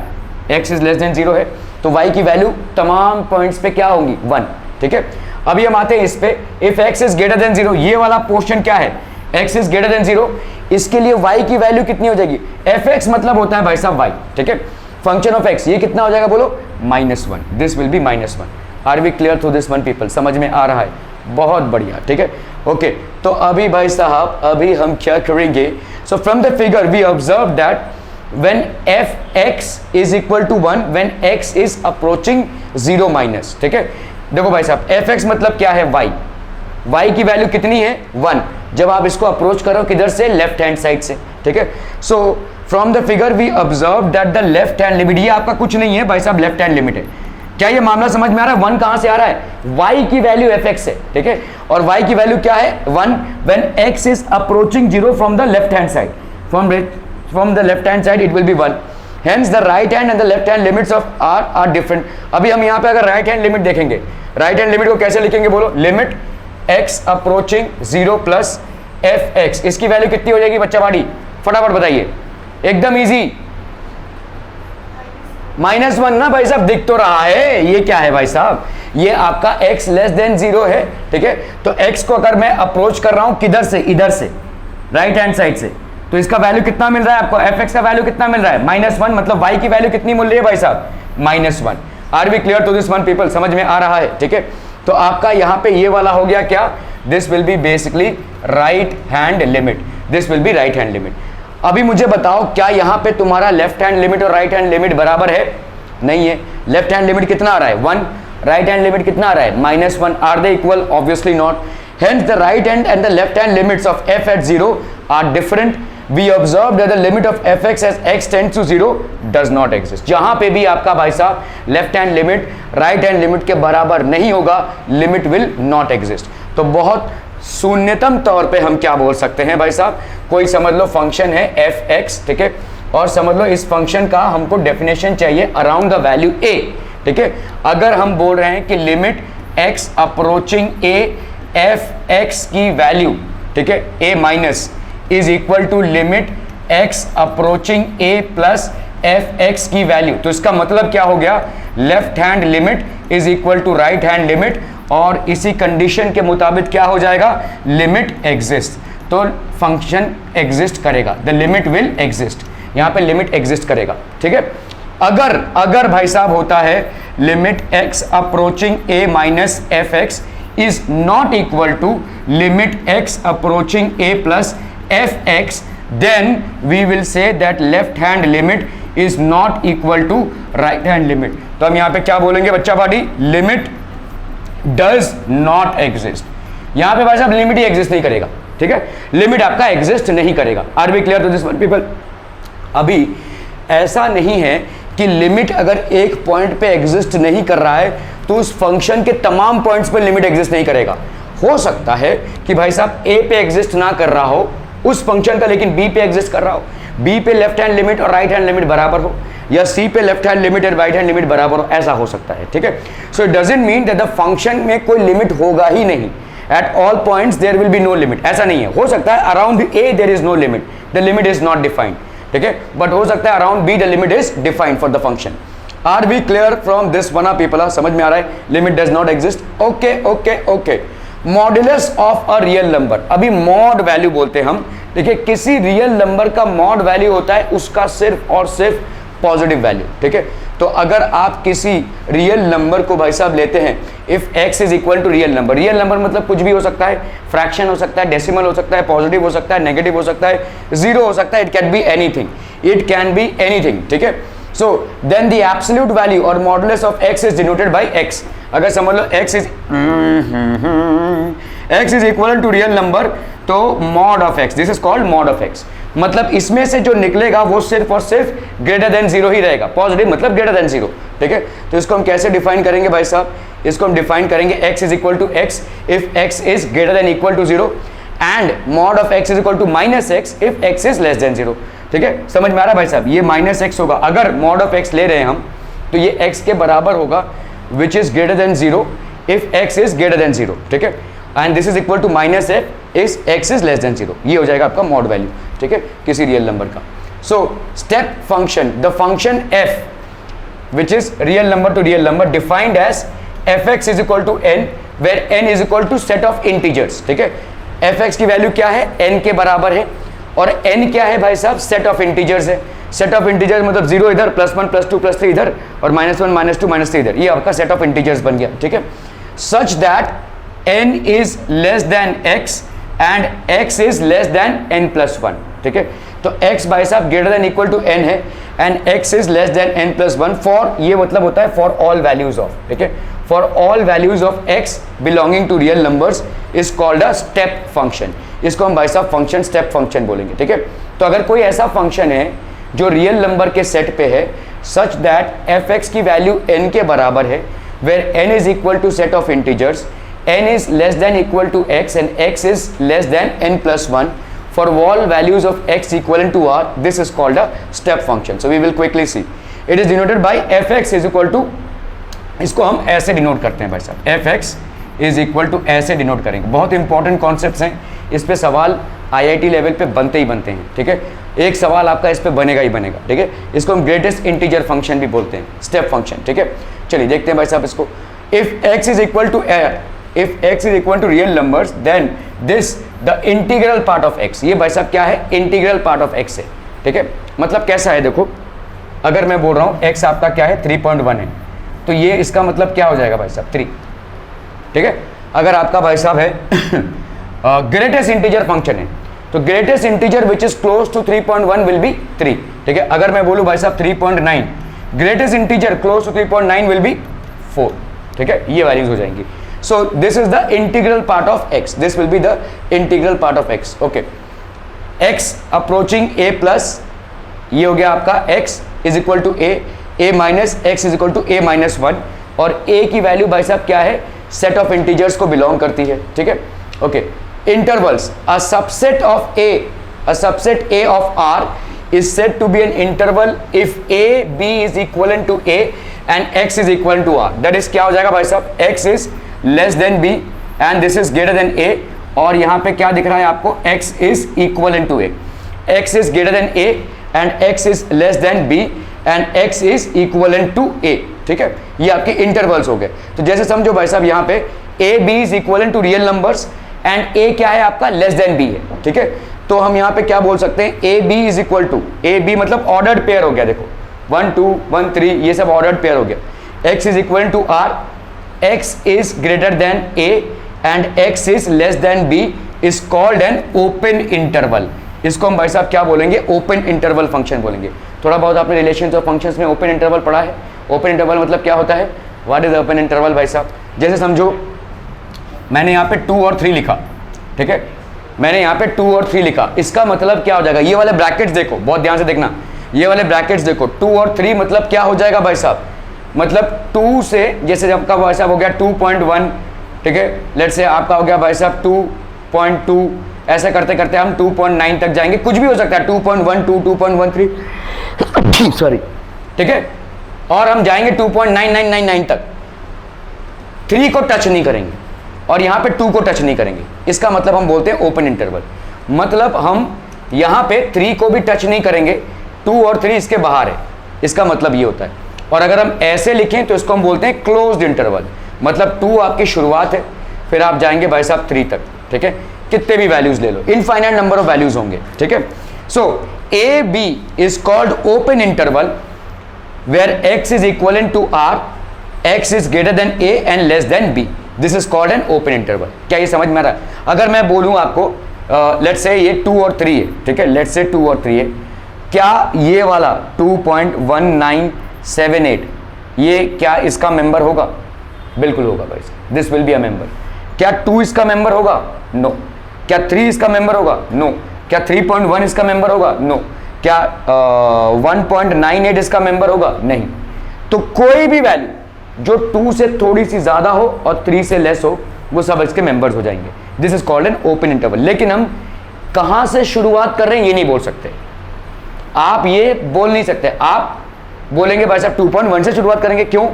x इज लेस देन 0 है, तो y की वैल्यू तमाम पॉइंट्स पे क्या होंगी 1, ठीक है। अभी हम आते हैं इस पे, if x is greater than 0, ये वाला पोर्शन क्या है, x इज ग्रेटर देन 0, इसके लिए y की वैल्यू कितनी हो जाएगी, fx मतलब होता है भाई साहब y, ठीक है, फंक्शन ऑफ x, ये कितना हो जाएगा बोलो -1, this will be -1। Are we clear through this one people, समझ में आ रहा है, बहुत बढ़िया, ठीक है। ओके तो अभी भाई साहब, अभी हम क्या करेंगे, so from the figure we observe that when fx is equal to 1 when x is approaching 0 minus, ठीक है। देखो भाई साहब fx मतलब क्या है, y की वैल्यू कितनी है 1, जब आप इसको अप्रोच करो किधर से, लेफ्ट हैंड साइड से, ठीक है। So from the figure we observe that the left hand limit, ये आपका कुछ नहीं है भाई साहब, लेफ्ट हैंड लिमिट है। क्या ये मामला समझ में आ रहा है? 1 कहां से आ रहा है? y की वैल्यू fx है, ठीक है, और y की वैल्यू क्या है? 1 when x is approaching 0 from the left hand side, from the left hand side it will be 1, hence the right hand and the left hand limits of are different. अभी हम यहां पे अगर right hand limit देखेंगे, right hand limit को कैसे लिखेंगे बोलो? Limit x approaching 0 plus fx, इसकी वैल्यू कितनी हो जाएगी बच्चा बाड़ी? फटाफट बताइए, एकदम इजी, -1 ना भाई साहब, दिख तो रहा है। ये क्या है भाई साहब? ये आपका x लेस देन 0 है, ठीक है, तो x को अगर मैं अप्रोच कर रहा हूं किधर से? इधर से, राइट हैंड साइड से, तो इसका वैल्यू कितना मिल रहा है आपको? fx का वैल्यू कितना मिल रहा है? -1, मतलब y की वैल्यू कितनी मिल रही है भाई साहब? -1। Are we clear to this one people? समझ में आ रहा है, ठीक है। तो आपका यहां पे ये वाला हो गया क्या? This will be basically right hand limit, this will B right hand limit. अभी मुझे बताओ, क्या यहां पे तुम्हारा लेफ्ट हैंड लिमिट और राइट हैंड लिमिट बराबर है? नहीं है। लेफ्ट हैंड लिमिट कितना आ रहा है? 1, राइट हैंड लिमिट कितना आ रहा है? -1। Are they equal? Obviously not. Hence the right hand and the left hand limits of f at 0 are different. We observe that the limit of fx as x tends to 0 does not exist। जहां पे भी आपका भाई साहब left hand limit right hand limit के बराबर नहीं होगा, लिमिट विल नॉट एग्जिस्ट। तो बहुत शून्यतम तौर पे हम क्या बोल सकते हैं भाई साहब? कोई समझ लो फंक्शन है fx, ठीक है, और समझ लो इस फंक्शन का हमको डेफिनेशन चाहिए अराउंड द वैल्यू a, ठीक है। अगर हम बोल रहे हैं कि limit x approaching a fx की वैल्यू, ठीक है, a minus is equal to limit x approaching a plus fx की वैल्यू, तो इसका मतलब क्या हो गया? Left hand limit is equal to right hand limit, और इसी कंडीशन के मुताबिक क्या हो जाएगा? लिमिट एग्जिस्ट, तो फंक्शन एग्जिस्ट करेगा, द लिमिट विल एग्जिस्ट, यहां पे लिमिट एग्जिस्ट करेगा, ठीक है। अगर भाई साहब होता है limit x approaching a minus fx is not equal to limit x approaching a plus fx, then we will say that left hand limit is not equal to right hand limit. तो हम यहां पे क्या बोलेंगे बच्चा party? Limit does not exist. यहां पे भाई साहब लिमिट ही एग्जिस्ट नहीं करेगा, ठीक है, लिमिट आपका एग्जिस्ट नहीं करेगा। Are we clear to this one people? अभी ऐसा नहीं है कि लिमिट अगर एक पॉइंट पे एग्जिस्ट नहीं कर रहा है तो उस फंक्शन के तमाम पॉइंट्स पे लिमिट एग्जिस्ट नहीं करेगा। हो सकता है कि भाई साहब a पे एग्जिस्ट ना कर रहा हो उस फंक्शन का, लेकिन b पे एग्जिस्ट कर रहा हो, b पे लेफ्ट हैंड लिमिट और राइट हैंड लिमिट बराबर हो, या c पे लेफ्ट हैंड लिमिट और राइट हैंड लिमिट बराबर हो, ऐसा हो सकता है, ठीक है। So it doesn't mean that the function में कोई लिमिट होगा ही नहीं, at all points there will be no limit, ऐसा नहीं है। हो सकता है around a there is no limit, the limit is not defined, ठीक है, बट हो सकता है around b the limit is defined for the function. Are we clear from this one people? समझ में आ रहा है? Limit does not exist. Okay okay okay. Modulus of a real number, अभी मॉड वैल्यू बोलते हैं हम, देखिए किसी रियल नंबर का मॉड वैल्यू होता है उसका सिर्फ और सिर्फ पॉजिटिव वैल्यू, ठीक है। तो अगर आप किसी रियल नंबर को भाई साहब लेते हैं, if x is equal to real number मतलब कुछ भी हो सकता है, फ्रैक्शन हो सकता है, डेसिमल हो सकता है, पॉजिटिव हो सकता है, नेगेटिव हो सकता है, जीरो हो सकता है, it can be anything, it can be anything, ठीक है। So then the absolute value और modulus of x is denoted by x। अगर समझ लो x is equal to real number, तो mod of x, this is called mod of x, मतलब इसमें से जो निकलेगा वो सिर्फ और सिर्फ ग्रेटर देन जीरो ही रहेगा, पॉजिटिव मतलब ग्रेटर देन जीरो, ठीक है। तो इसको हम कैसे डिफाइन करेंगे भाई साहब? इसको हम डिफाइन करेंगे x is equal to x if x is greater than equal to zero, and mod of x is equal to minus x if x is less than zero, ठीक है। समझ में आ रहा है भाई साहब? ये माइनस x होगा, अगर मॉड ऑफ x ले रहे हैं हम तो ये x के बराबर होगा which is greater than zero if x is greater than zero, ठीक है, and this is equal to minus f is x is less than zero. ये हो जाएगा आपका मॉड वैल्यू, ठीक है, किसी रियल नंबर का। So step function, the function f which is real number to real number defined as fx is equal to n where n is equal to set of integers, ठीक है। fx की value क्या है? n के बराबर है, और n क्या है भाई साहब? सेट ऑफ इंटीजर्स है। सेट ऑफ इंटीजर्स मतलब 0 इधर, +1 +2 +3 इधर, और -1 -2 -3 इधर, ये आपका सेट ऑफ इंटीजर्स बन गया, ठीक है। Such that n is less than x and x is less than n+1, ठीक है। तो x भाई साहब greater than equal to n है and x is less than n+1 for, ये मतलब होता है फॉर ऑल वैल्यूज ऑफ, ठीक है, for all values of x belonging to real numbers is called a step function. इसको हम भाई साहब फंक्शन स्टेप फंक्शन बोलेंगे, ठीक है। तो अगर कोई ऐसा फंक्शन है जो रियल नंबर के सेट पे है, सच दैट एफ एक्स की वैल्यू n के बराबर है, where n is equal to set of integers, n is less than equal to x and x is less than n plus 1 for all values of x equivalent to r. This is called a step function. So we will quickly see. It is denoted by fx is equal to, इसको हम ऐसे denote करते हैं भाई साहब, fx is equal to ऐसे denote करेंगे। बहुत इंपॉर्टेंट कॉन्सेप्ट्स हैं, इस पे सवाल आईआईटी लेवल पे बनते ही बनते हैं, ठीक है। एक सवाल आपका इस पे बनेगा ही बनेगा, ठीक है। इसको हम ग्रेटेस्ट इंटीजर फंक्शन भी बोलते हैं, स्टेप फंक्शन, ठीक है। चलिए देखते हैं भाई साहब इसको। If x is equal to if x is equal to real numbers, then this the integral part of x, ये भाई साहब क्या है, इंटीग्रल पार्ट ऑफ x है, ठीक है। मतलब कैसा है देखो, अगर मैं बोल रहा हूँ x आपका क्या है 3.1 है, तो ये इसका मतलब क्या हो जाएगा भाई साहब 3, ठीक है। अगर आपका भाई साहब है ग्रेटेस्ट इंटीजर फंक्शन है, तो greatest integer which is close to 3.1 will be 3, ठीक है। अगर मैं बोलूँ भाई साहब 3.9, greatest integer close to 3.9 will be 4, ठीक है। ये वैल्यूज हो जाएंगी। So this is the integral part of x. This will be the integral part of x. Okay. x approaching a plus, ये हो गया आपका x is equal to a minus x is equal to a minus 1, और a की value भाई साहब क्या है, सेट ऑफ इंटीजर्स को बिलोंग करती है, ठीक है। Okay, intervals, a subset a of r is said to be an interval if a b is equivalent to a and x is equivalent to r. That is क्या हो जाएगा भाई साहब, x is less than B and this is greater than A, और यहां पे क्या दिख रहा है आपको, x is equal to A, x is greater than A and x is less than B and x is equal to A, ठीक है। ये आपके इंटरवल्स हो गए। तो जैसे समझो भाई साहब यहाँ पे A B is equal to real numbers and A क्या है आपका, लेस देन बी है, ठीक है। तो हम यहाँ पे क्या बोल सकते हैं, A B is equal to, A B मतलब ऑर्डर्ड पेयर हो गया, देखो 1 2 1 3 ये सब ऑर्डर्ड पेयर हो गया। x is equal to r, x is greater than a and x is less than b is called an open interval. इसको हम भाई साहब क्या बोलेंगे, ओपन इंटरवल फंक्शन बोलेंगे। थोड़ा बहुत आपने रिलेशंस ऑफ फंक्शंस में ओपन इंटरवल पढ़ा है। ओपन इंटरवल मतलब क्या होता है, व्हाट इज ओपन इंटरवल भाई साहब, जैसे समझो मैंने यहाँ पे 2 और 3 लिखा, ठीक है। मैंने यहाँ पे 2 और 3 लिखा, इसका मतलब क्या हो जाएगा, ये वाले ब्रैकेट्स देखो, बहुत ध्यान से देखना, ये वाले ब्रैकेट्स देखो, 2 और 3 मतलब क्या हो जाएगा भाई साहब, मतलब 2 से, जैसे आपका भाई साहब हो गया 2.1, ठीक है, लेट्स से आपका हो गया भाई साहब 2.2, ऐसा करते करते हम 2.9 तक जाएंगे, कुछ भी हो सकता है 2.12 2.13 सॉरी, ठीक है। और हम जाएंगे 2.9999 तक, 3 को टच नहीं करेंगे और यहाँ पे 2 को टच नहीं करेंगे। इसका मतलब हम बोलते हैं ओपन इंटरवल, मतलब हम यहाँ पे 3 को भी टच नहीं करेंगे, 2 और 3 इसके बाहर है, इसका मतलब ये होता है। और अगर हम ऐसे लिखें तो इसको हम बोलते हैं क्लोज्ड इंटरवल, मतलब 2 आपकी शुरुआत है, फिर आप जाएंगे भाई साहब 3 तक, ठीक है। कितने भी वैल्यूज ले लो, इनफाइनाइट नंबर ऑफ वैल्यूज होंगे, ठीक है। So A B is called open interval where x is equal to r, x is greater than a and less than b, this is called an open interval. क्या ये समझ में आ रहा है? अगर मैं बोलूं आपको लेट्स से ये 2 और 3 है, ठीक है, लेट्स से 2 और 3 है, क्या ये वाला 2.1978 ये क्या इसका मेंबर होगा? बिल्कुल होगा भाई, this will be a member. क्या 2 इसका मेंबर होगा? नो। क्या 3 इसका मेंबर होगा? नो। क्या 3.1 इसका मेंबर होगा? नो। क्या 1.98 इसका मेंबर होगा? नहीं। तो कोई भी वैल्यू जो 2 से थोड़ी सी ज्यादा हो और 3 से लेस हो, वो सब इसके मेंबर्स हो जाएंगे। This is called an open interval. लेकिन हम कहां से शुरुआत कर रहे हैं ये नहीं बोल सकते, आप ये बोल नहीं सकते। आप बोलेंगे भाई साहब 2.1 से शुरुआत करेंगे, क्यों?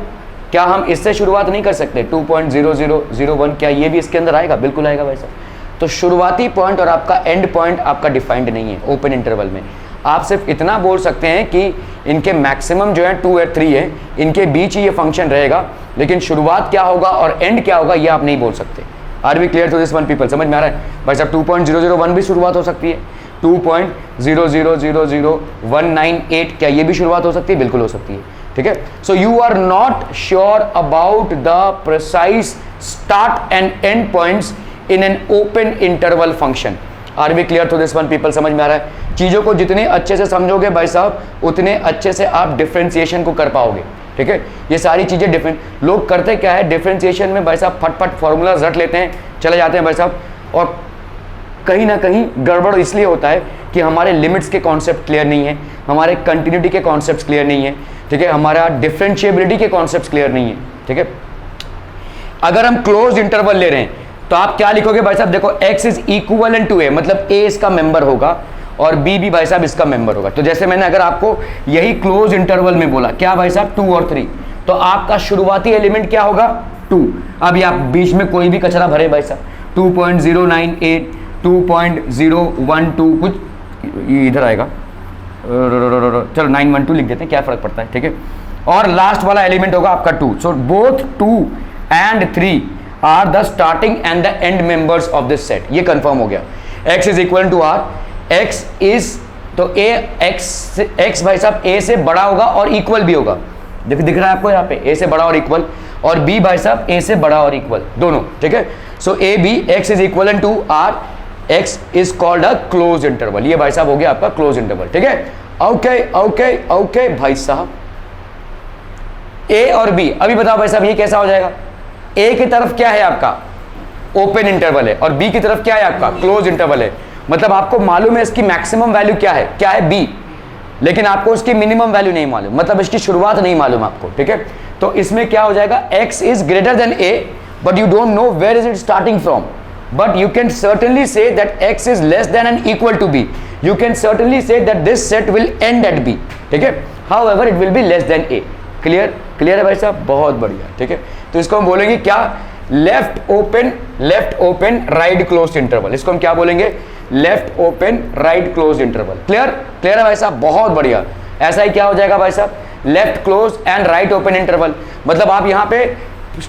क्या हम इससे शुरुआत नहीं कर सकते? 2.0001 क्या ये भी इसके अंदर आएगा? बिल्कुल आएगा भाई साहब। तो शुरुआती पॉइंट और आपका एंड पॉइंट आपका डिफाइंड नहीं है ओपन इंटरवल में। आप सिर्फ इतना बोल सकते हैं कि इनके मैक्सिमम जो है 2 या 3 है, इनके बीच ही ये फंक्शन रहेगा, लेकिन शुरुआत क्या होगा और एंड क्या होगा ये आप नहीं बोल सकते। Are we clear to this one people? समझ में आ रहा है भाई साहब? 2.001 भी शुरुआत हो सकती है, 2.0000198 क्या ये भी शुरुआत हो सकती है? बिल्कुल हो सकती है, ठीक है। So you are not sure about the precise start and end points in an open interval function. Are we clear to this one people? समझ में आ रहा है? चीजों को जितने अच्छे से समझोगे भाई साहब, उतने अच्छे से आप डिफरेंशिएशन को कर पाओगे, ठीक है। ये सारी चीजें डिफरेंट लोग करते क्या है, डिफरेंशिएशन में भाई साहब फटफट फॉर्मूला रट लेते हैं, चले जाते हैं भाई साहब, और कहीं ना कहीं गड़बड़ इसलिए होता है कि हमारे लिमिट्स के कॉन्सेप्ट क्लियर नहीं है, हमारे कंटिन्यूटी के कॉन्सेप्ट क्लियर नहीं है, ठीक है, हमारा डिफरेंशिएबिलिटी के कॉन्सेप्ट क्लियर नहीं है, ठीक है। अगर हम क्लोज इंटरवल ले रहे हैं तो आप क्या लिखोगे भाई साहब, देखो x is equivalent to a, मतलब a इसका मेंबर होगा और b भी भाई साहब इसका मेंबर होगा। तो जैसे मैंने अगर आपको यही क्लोज इंटरवल में बोला क्या भाई साहब 2 और 3, तो आपका शुरुआती एलिमेंट क्या होगा 2। अब आप बीच में कोई भी कचरा भरे भाई साहब, 2.098, 2.012 कुछ इधर आएगा, चलो 912 लिख देते हैं, क्या फर्क पड़ता है, ठीक है। और लास्ट वाला एलिमेंट होगा आपका 2। So both 2 and 3 are the starting and the end members of this set. ये कंफर्म हो गया। x is equal to r, x is तो x भाई साहब a से बड़ा होगा और इक्वल भी होगा, दिख रहा है आपको यहाँ पे, a से बड़ा और इक्वल, और b भाई साहब a से बड़ा और इक्वल दोनों, ठीक है। So a b x is equal to r, x is called a close interval. ये भाई साहब हो गया आपका क्लोज इंटरवल, ठीक है। ओके ओके ओके भाई साहब, a और b, अभी बताओ भाई साहब ये कैसा हो जाएगा, a की तरफ क्या है आपका ओपन इंटरवल है और b की तरफ क्या है आपका क्लोज इंटरवल है, मतलब आपको मालूम है इसकी मैक्सिमम वैल्यू क्या है b, लेकिन आपको उसकी मिनिमम वैल्यू नहीं मालूम, मतलब इसकी शुरुआत नहीं मालूम आपको, ठीक है। तो इसमें क्या हो जाएगा, x is greater than a but you don't know where is it starting from, but you can certainly say that x is less than and equal to b. You can certainly say that this set will end at b, ठीक है। However, it will be less than a. Clear है भाई साहब, बहुत बढ़िया, ठीक है। तो इसको हम बोलेंगे क्या, left open right close interval. इसको हम क्या बोलेंगे, left open right close interval. Clear है भाई साहब, बहुत बढ़िया। ऐसा ही क्या हो जाएगा भाई साहब, left close and right open interval, मतलब आप यहाँ पे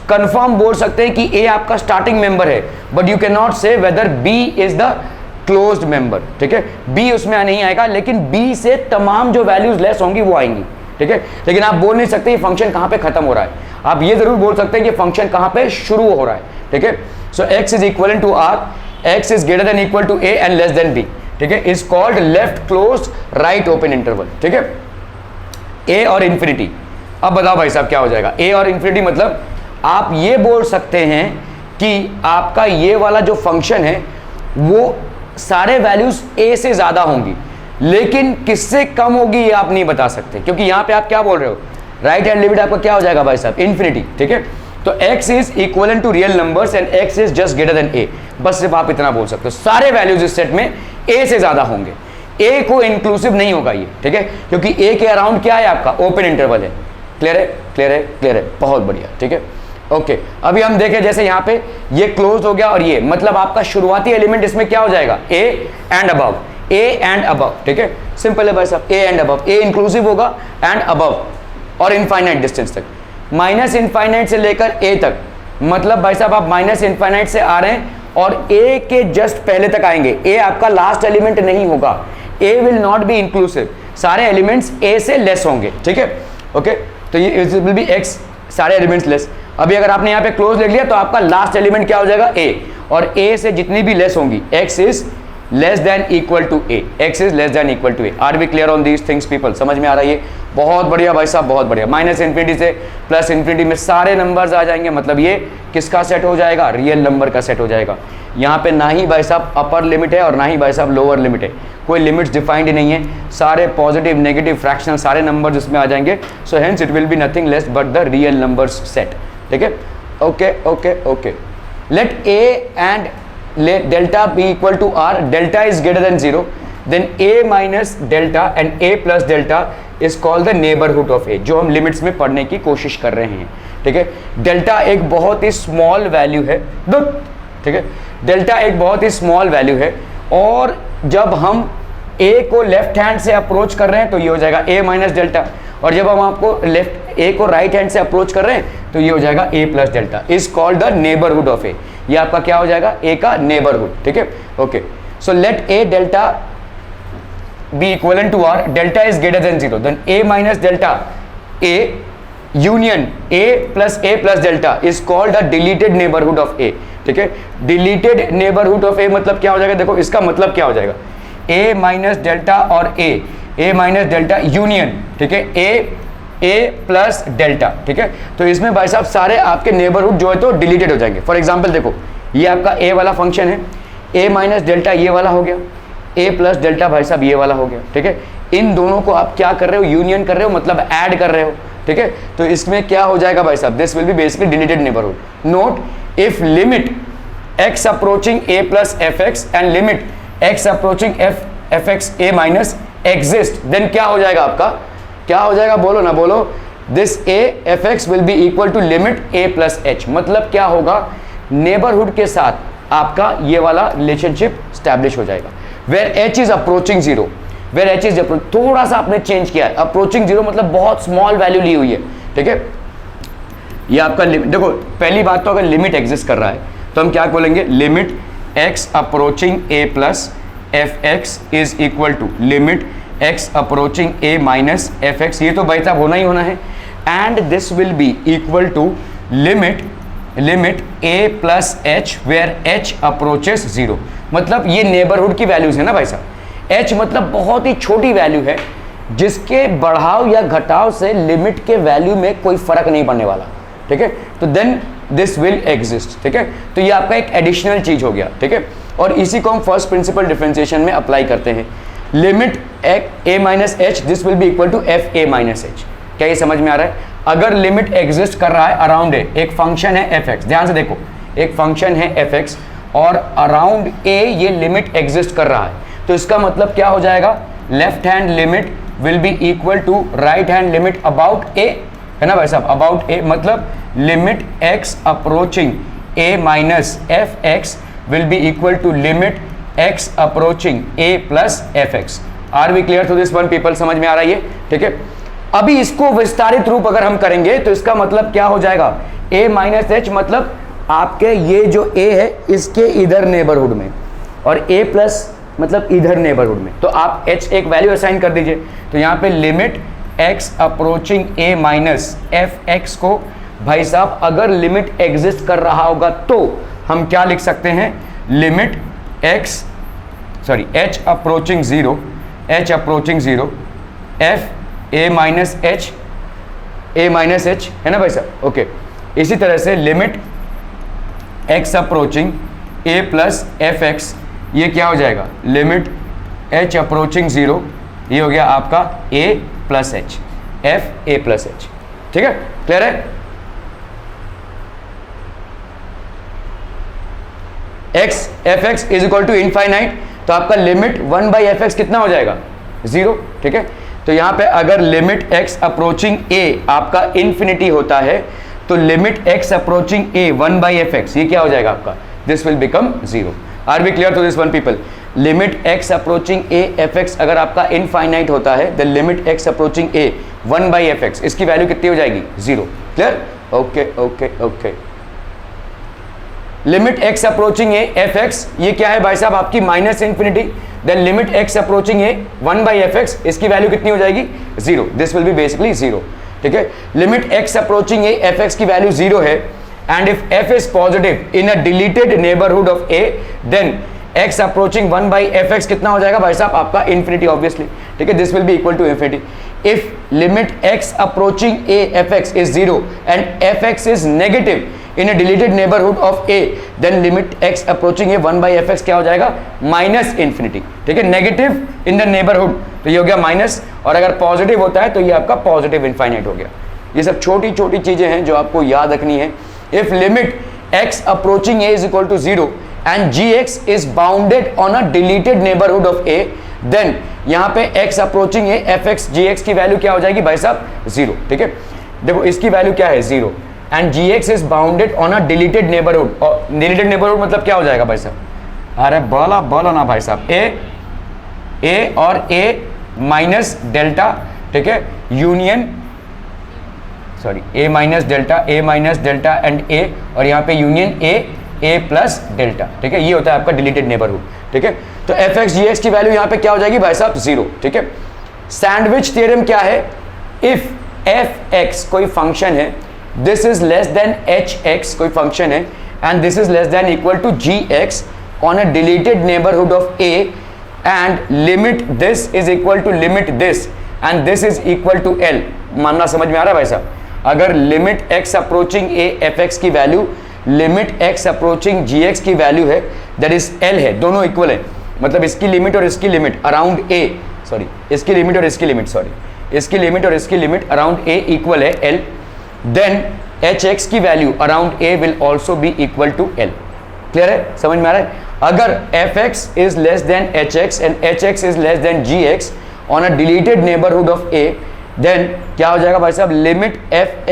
कंफर्म बोल सकते हैं कि a आपका स्टार्टिंग मेंबर है, but you can not say whether b is the closed member, ठीक है। b उसमें नहीं आएगा, लेकिन b से तमाम जो वैल्यूज लेस होंगी वो आएंगी, ठीक है। लेकिन आप बोल नहीं सकते ये फंक्शन कहां पे खत्म हो रहा है, आप ये जरूर बोल सकते हैं कि फंक्शन कहां पे शुरू हो रहा है, ठीक है। So x is equal to r, x is greater than equal to a and less than b, ठीक है, is called left close right open interval, ठीक है। a और इंफिनिटी, अब बताओ भाई साहब क्या हो जाएगा, a और इंफिनिटी मतलब आप ये बोल सकते हैं कि आपका ये वाला जो फंक्शन है वो सारे वैल्यूज a से ज्यादा होंगी, लेकिन किससे कम होगी ये आप नहीं बता सकते, क्योंकि यहां पे आप क्या बोल रहे हो, राइट हैंड लिमिट आपका क्या हो जाएगा भाई साहब, इंफिनिटी, ठीक है। तो x is equal to real numbers and x is just greater than a, बस सिर्फ आप इतना बोल सकते हो, सारे वैल्यूज इस सेट में a से ज्यादा होंगे, a को इंक्लूसिव नहीं होगा ये, ठीक है, क्योंकि a के अराउंड क्या है आपका ओपन इंटरवल है। क्लियर है, बहुत बढ़िया, ठीक है। ओके, अभी हम देखें जैसे यहाँ पे ये क्लोज हो गया और ये मतलब आपका शुरुआती एलिमेंट इसमें क्या हो जाएगा, a एंड अबव, ठीक है, सिंपल है भाई साहब, a and above, a inclusive होगा एंड अबव और इनफाइनाइट डिस्टेंस तक, माइनस इनफाइनाइट से लेकर a तक, मतलब भाई साहब आप माइनस इनफाइनाइट से आ रहे हैं और a के जस्ट पहले तक आएंगे, a आपका लास्ट एलिमेंट नहीं होगा, a will not be inclusive, सारे एलिमेंट्स a से लेस होंगे, ठीक है। ओके, तो ये विल बी x, सारे एलिमेंट्स लेस। अभी अगर आपने यहाँ पे क्लोज लिख लिया तो आपका लास्ट एलिमेंट क्या हो जाएगा a, और a से जितनी भी लेस होंगी x is less than equal to a, x is less than equal to a। Are we clear on these things people, समझ में आ रहा है ये, बहुत बढ़िया भाई साहब, बहुत बढ़िया। माइनस इन्फिनिटी से प्लस इन्फिनिटी में सारे नंबर्स आ जाएंगे, मतलब ये किसका सेट हो जाएगा, रियल नंबर का सेट हो जाएगा। यहाँ पे ना ही भाई साहब अपर लिमिट है और ना ही भाई साहब लोअर लिमिट है, कोई लिमिट्स डिफाइंड ही नहीं है, सारे पॉजिटिव नेगेटिव फ्रैक्शनल सारे नंबर्स इसमें आ जाएंगे। So hence it will be nothing less but the real numbers set, ठीक है। Okay, let a and let delta be equal to r, delta is greater than 0, then a minus delta and a plus delta is called the neighborhood of a, जो हम limits में पढ़ने की कोशिश कर रहे हैं, ठीक है। डेल्टा एक बहुत ही स्मॉल वैल्यू है, ठीक है, डेल्टा एक बहुत ही स्मॉल वैल्यू है, और जब हम a को लेफ्ट हैंड से अप्रोच कर रहे हैं तो ये हो जाएगा a माइनस डेल्टा, और जब हम आपको a को राइट हैंड से अप्रोच कर रहे हैं तो ये हो जाएगा a plus delta, is called the neighbourhood of a। ये आपका क्या हो जाएगा, a का नेबरहुड, ठीक है। Okay, so let a delta be equal to r, delta is greater than 0, then a minus delta a union a plus delta is called the deleted neighbourhood of a, ठीक है। Deleted neighbourhood of a मतलब क्या हो जाएगा, देखो इसका मतलब क्या हो जाएगा, a माइनस डेल्टा और a माइनस डेल्टा यूनियन, ठीक है, a प्लस डेल्टा, ठीक है। तो इसमें भाई साहब सारे आपके नेबरहुड जो है तो डिलीटेड हो जाएंगे। फॉर एग्जांपल देखो ये आपका a वाला फंक्शन है, a माइनस डेल्टा ये वाला हो गया, ए प्लस डेल्टा भाई साहब ये वाला हो गया, ठीक है। इन दोनों को आप क्या कर रहे हो, यूनियन कर रहे हो, मतलब ऐड कर रहे हो, ठीक है। तो इसमें क्या हो जाएगा भाई साहब, this will be basically deleted neighbourhood. Note if limit x approaching a plus F X and limit x approaching F X A minus exist, then क्या हो जाएगा आपका, क्या हो जाएगा, बोलो ना बोलो, this a F X will be equal to limit a plus H. मतलब क्या होगा, नेबरहुड के साथ आपका ये वाला रिलेशनशिप स्टैब्लिश हो जाएगा। Where h is approaching zero, where H is थोड़ा सा आपने चेंज किया है, अप्रोचिंग जीरो मतलब बहुत स्मॉल वैल्यू ली हुई है, ठीक है। ये आपका देखो, पहली बात तो अगर लिमिट एग्जिस्ट कर रहा है तो हम क्या बोलेंगे, limit x approaching a plus F x is equal to limit x approaching a minus F x, ये तो भाई साहब होना ही होना है। And this will be equal to limit a plus H where h approaches zero. मतलब ये नेबरहुड की वैल्यूज है ना भाई साहब, h मतलब बहुत ही छोटी वैल्यू है जिसके बढ़ाव या घटाव से लिमिट के वैल्यू में कोई फर्क नहीं पड़ने वाला, ठीक है। तो देन दिस विल एग्जिस्ट, ठीक है। तो ये आपका एक एडिशनल चीज हो गया, ठीक है। और इसी को हम फर्स्ट प्रिंसिपल डिफरेंशिएशन में अप्लाई करते हैं। Limit a minus H this will be equal to F A minus H. क्या ये समझ में आ रहा है? अगर लिमिट एग्जिस्ट कर रहा है अराउंड ए, एक फंक्शन है एफ एक्स, ध्यान से देखो, एक फंक्शन है एफ एक्स और अराउंड ए ये लिमिट एग्जिस्ट कर रहा है, तो इसका मतलब क्या हो जाएगा, left hand limit will be equal to right hand limit about A, है ना भाई साहब, अबाउट ए मतलब limit x approaching a minus F X will be equal to limit x approaching a plus F X. Are we clear to this one people? समझ में आ रहा है ये, ठीक है। अभी इसको विस्तारित रूप अगर हम करेंगे तो इसका मतलब क्या हो जाएगा, a माइनस एच मतलब आपके ये जो a है इसके इधर नेबरहुड में, और a प्लस मतलब इधर नेबरहुड में, तो आप h एक वैल्यू असाइन कर दीजिए। तो यहाँ पे limit x approaching a minus F x को भाई साहब अगर लिमिट एग्जिस्ट कर रहा होगा तो हम क्या लिख सकते हैं, limit h approaching zero, h approaching zero f a minus H, a minus H, है ना भाई साहब, ओके। इसी तरह से limit x approaching a plus F x, ये क्या हो जाएगा, लिमिट h अप्रोचिंग जीरो, ये हो गया आपका a plus H, f a plus H, ठीक है, क्लियर है। x F x is equal to infinite, तो आपका लिमिट 1 बाई एफ एक्स कितना हो जाएगा, जीरो, ठीक है। तो यहां पे अगर लिमिट x अप्रोचिंग a आपका इन्फिनिटी होता है तो limit x approaching a 1 by F x, ये क्या हो जाएगा आपका, this will become zero. Are we clear to this one people? Limit x approaching a F X अगर आपका इनफाइनाइट होता है the limit x approaching a 1 by F X, इसकी वैल्यू कितनी हो जाएगी, zero, clear, okay okay okay. Limit x approaching a F x, ये क्या है भाई साहब आपकी minus infinity, then limit x approaching a 1 by F X, इसकी वैल्यू कितनी हो जाएगी, zero, this will be basically zero, ठीक है। Limit x approaching a F x की वैल्यू जीरो है and if f is positive in a deleted neighbourhood of a then x approaching 1 by F X कितना हो जाएगा भाई साहब आपका इन्फिनिटी ऑब्वियसली, ठीक है, this will be equal to infinity. If limit x approaching a F x is zero and F x is negative in a deleted neighbourhood of a then limit x approaching a 1 by F X क्या हो जाएगा, minus infinity, ठीक है। Negative in the neighbourhood तो ये हो गया minus, और अगर पॉजिटिव होता है तो ये आपका पॉजिटिव इनफाइनाइट हो गया। ये सब छोटी छोटी चीजें हैं जो आपको याद रखनी है। If limit x approaching a is equal to zero and gx is bounded on a deleted neighbourhood of a then यहाँ पे x approaching a F X gx की वैल्यू क्या हो जाएगी भाई साहब, जीरो, ठीक है। देखो इसकी वैल्यू क्या है, zero, and gx is bounded on a deleted neighbourhood, और डिलीटेड नेबरहुड मतलब क्या हो जाएगा भाई साहब, अरे बोलो ना भाई साहब, a और a माइनस डेल्टा, ठीक है, union a minus delta and a, और यहाँ पे यूनियन a प्लस डेल्टा, ठीक है, ये होता है आपका डिलीटेड नेबरहुड, ठीक है। तो एफ एक्स gx की वैल्यू यहाँ पे क्या हो जाएगी भाई साहब, जीरो, ठीक है। सैंडविच थ्योरम क्या है, इफ एफ एक्स कोई फंक्शन है, this is less than H X कोई फंक्शन है, and this is less than equal to G x on a deleted neighbourhood of a and limit this is equal to limit this and this is equal to l। मानना समझ में आ रहा है भाई साहब? अगर limit x approaching a F x की value, limit x approaching g x की वैल्यू है, दोनों इक्वल है, and this is equal to l, मतलब अगर limit x approaching a F x की value, limit x approaching a F x की value, limit x approaching g x की value, limit x approaching a F x की value है, that is l है, दोनों equal है। मतलब इसकी लिमिट और इसकी लिमिट अराउंड ए, सॉरी इसकी लिमिट और इसकी लिमिट, सॉरी इसकी लिमिट और इसकी लिमिट अराउंड ए इक्वल है एल, देन एच एक्स की value around A will also be equal to L. Clear है, समझ में आ रहा है? अगर F x is less than H x and H X is less than ji x on a deleted neighbourhood of A, then क्या हो जाएगा भाई साहब, limit F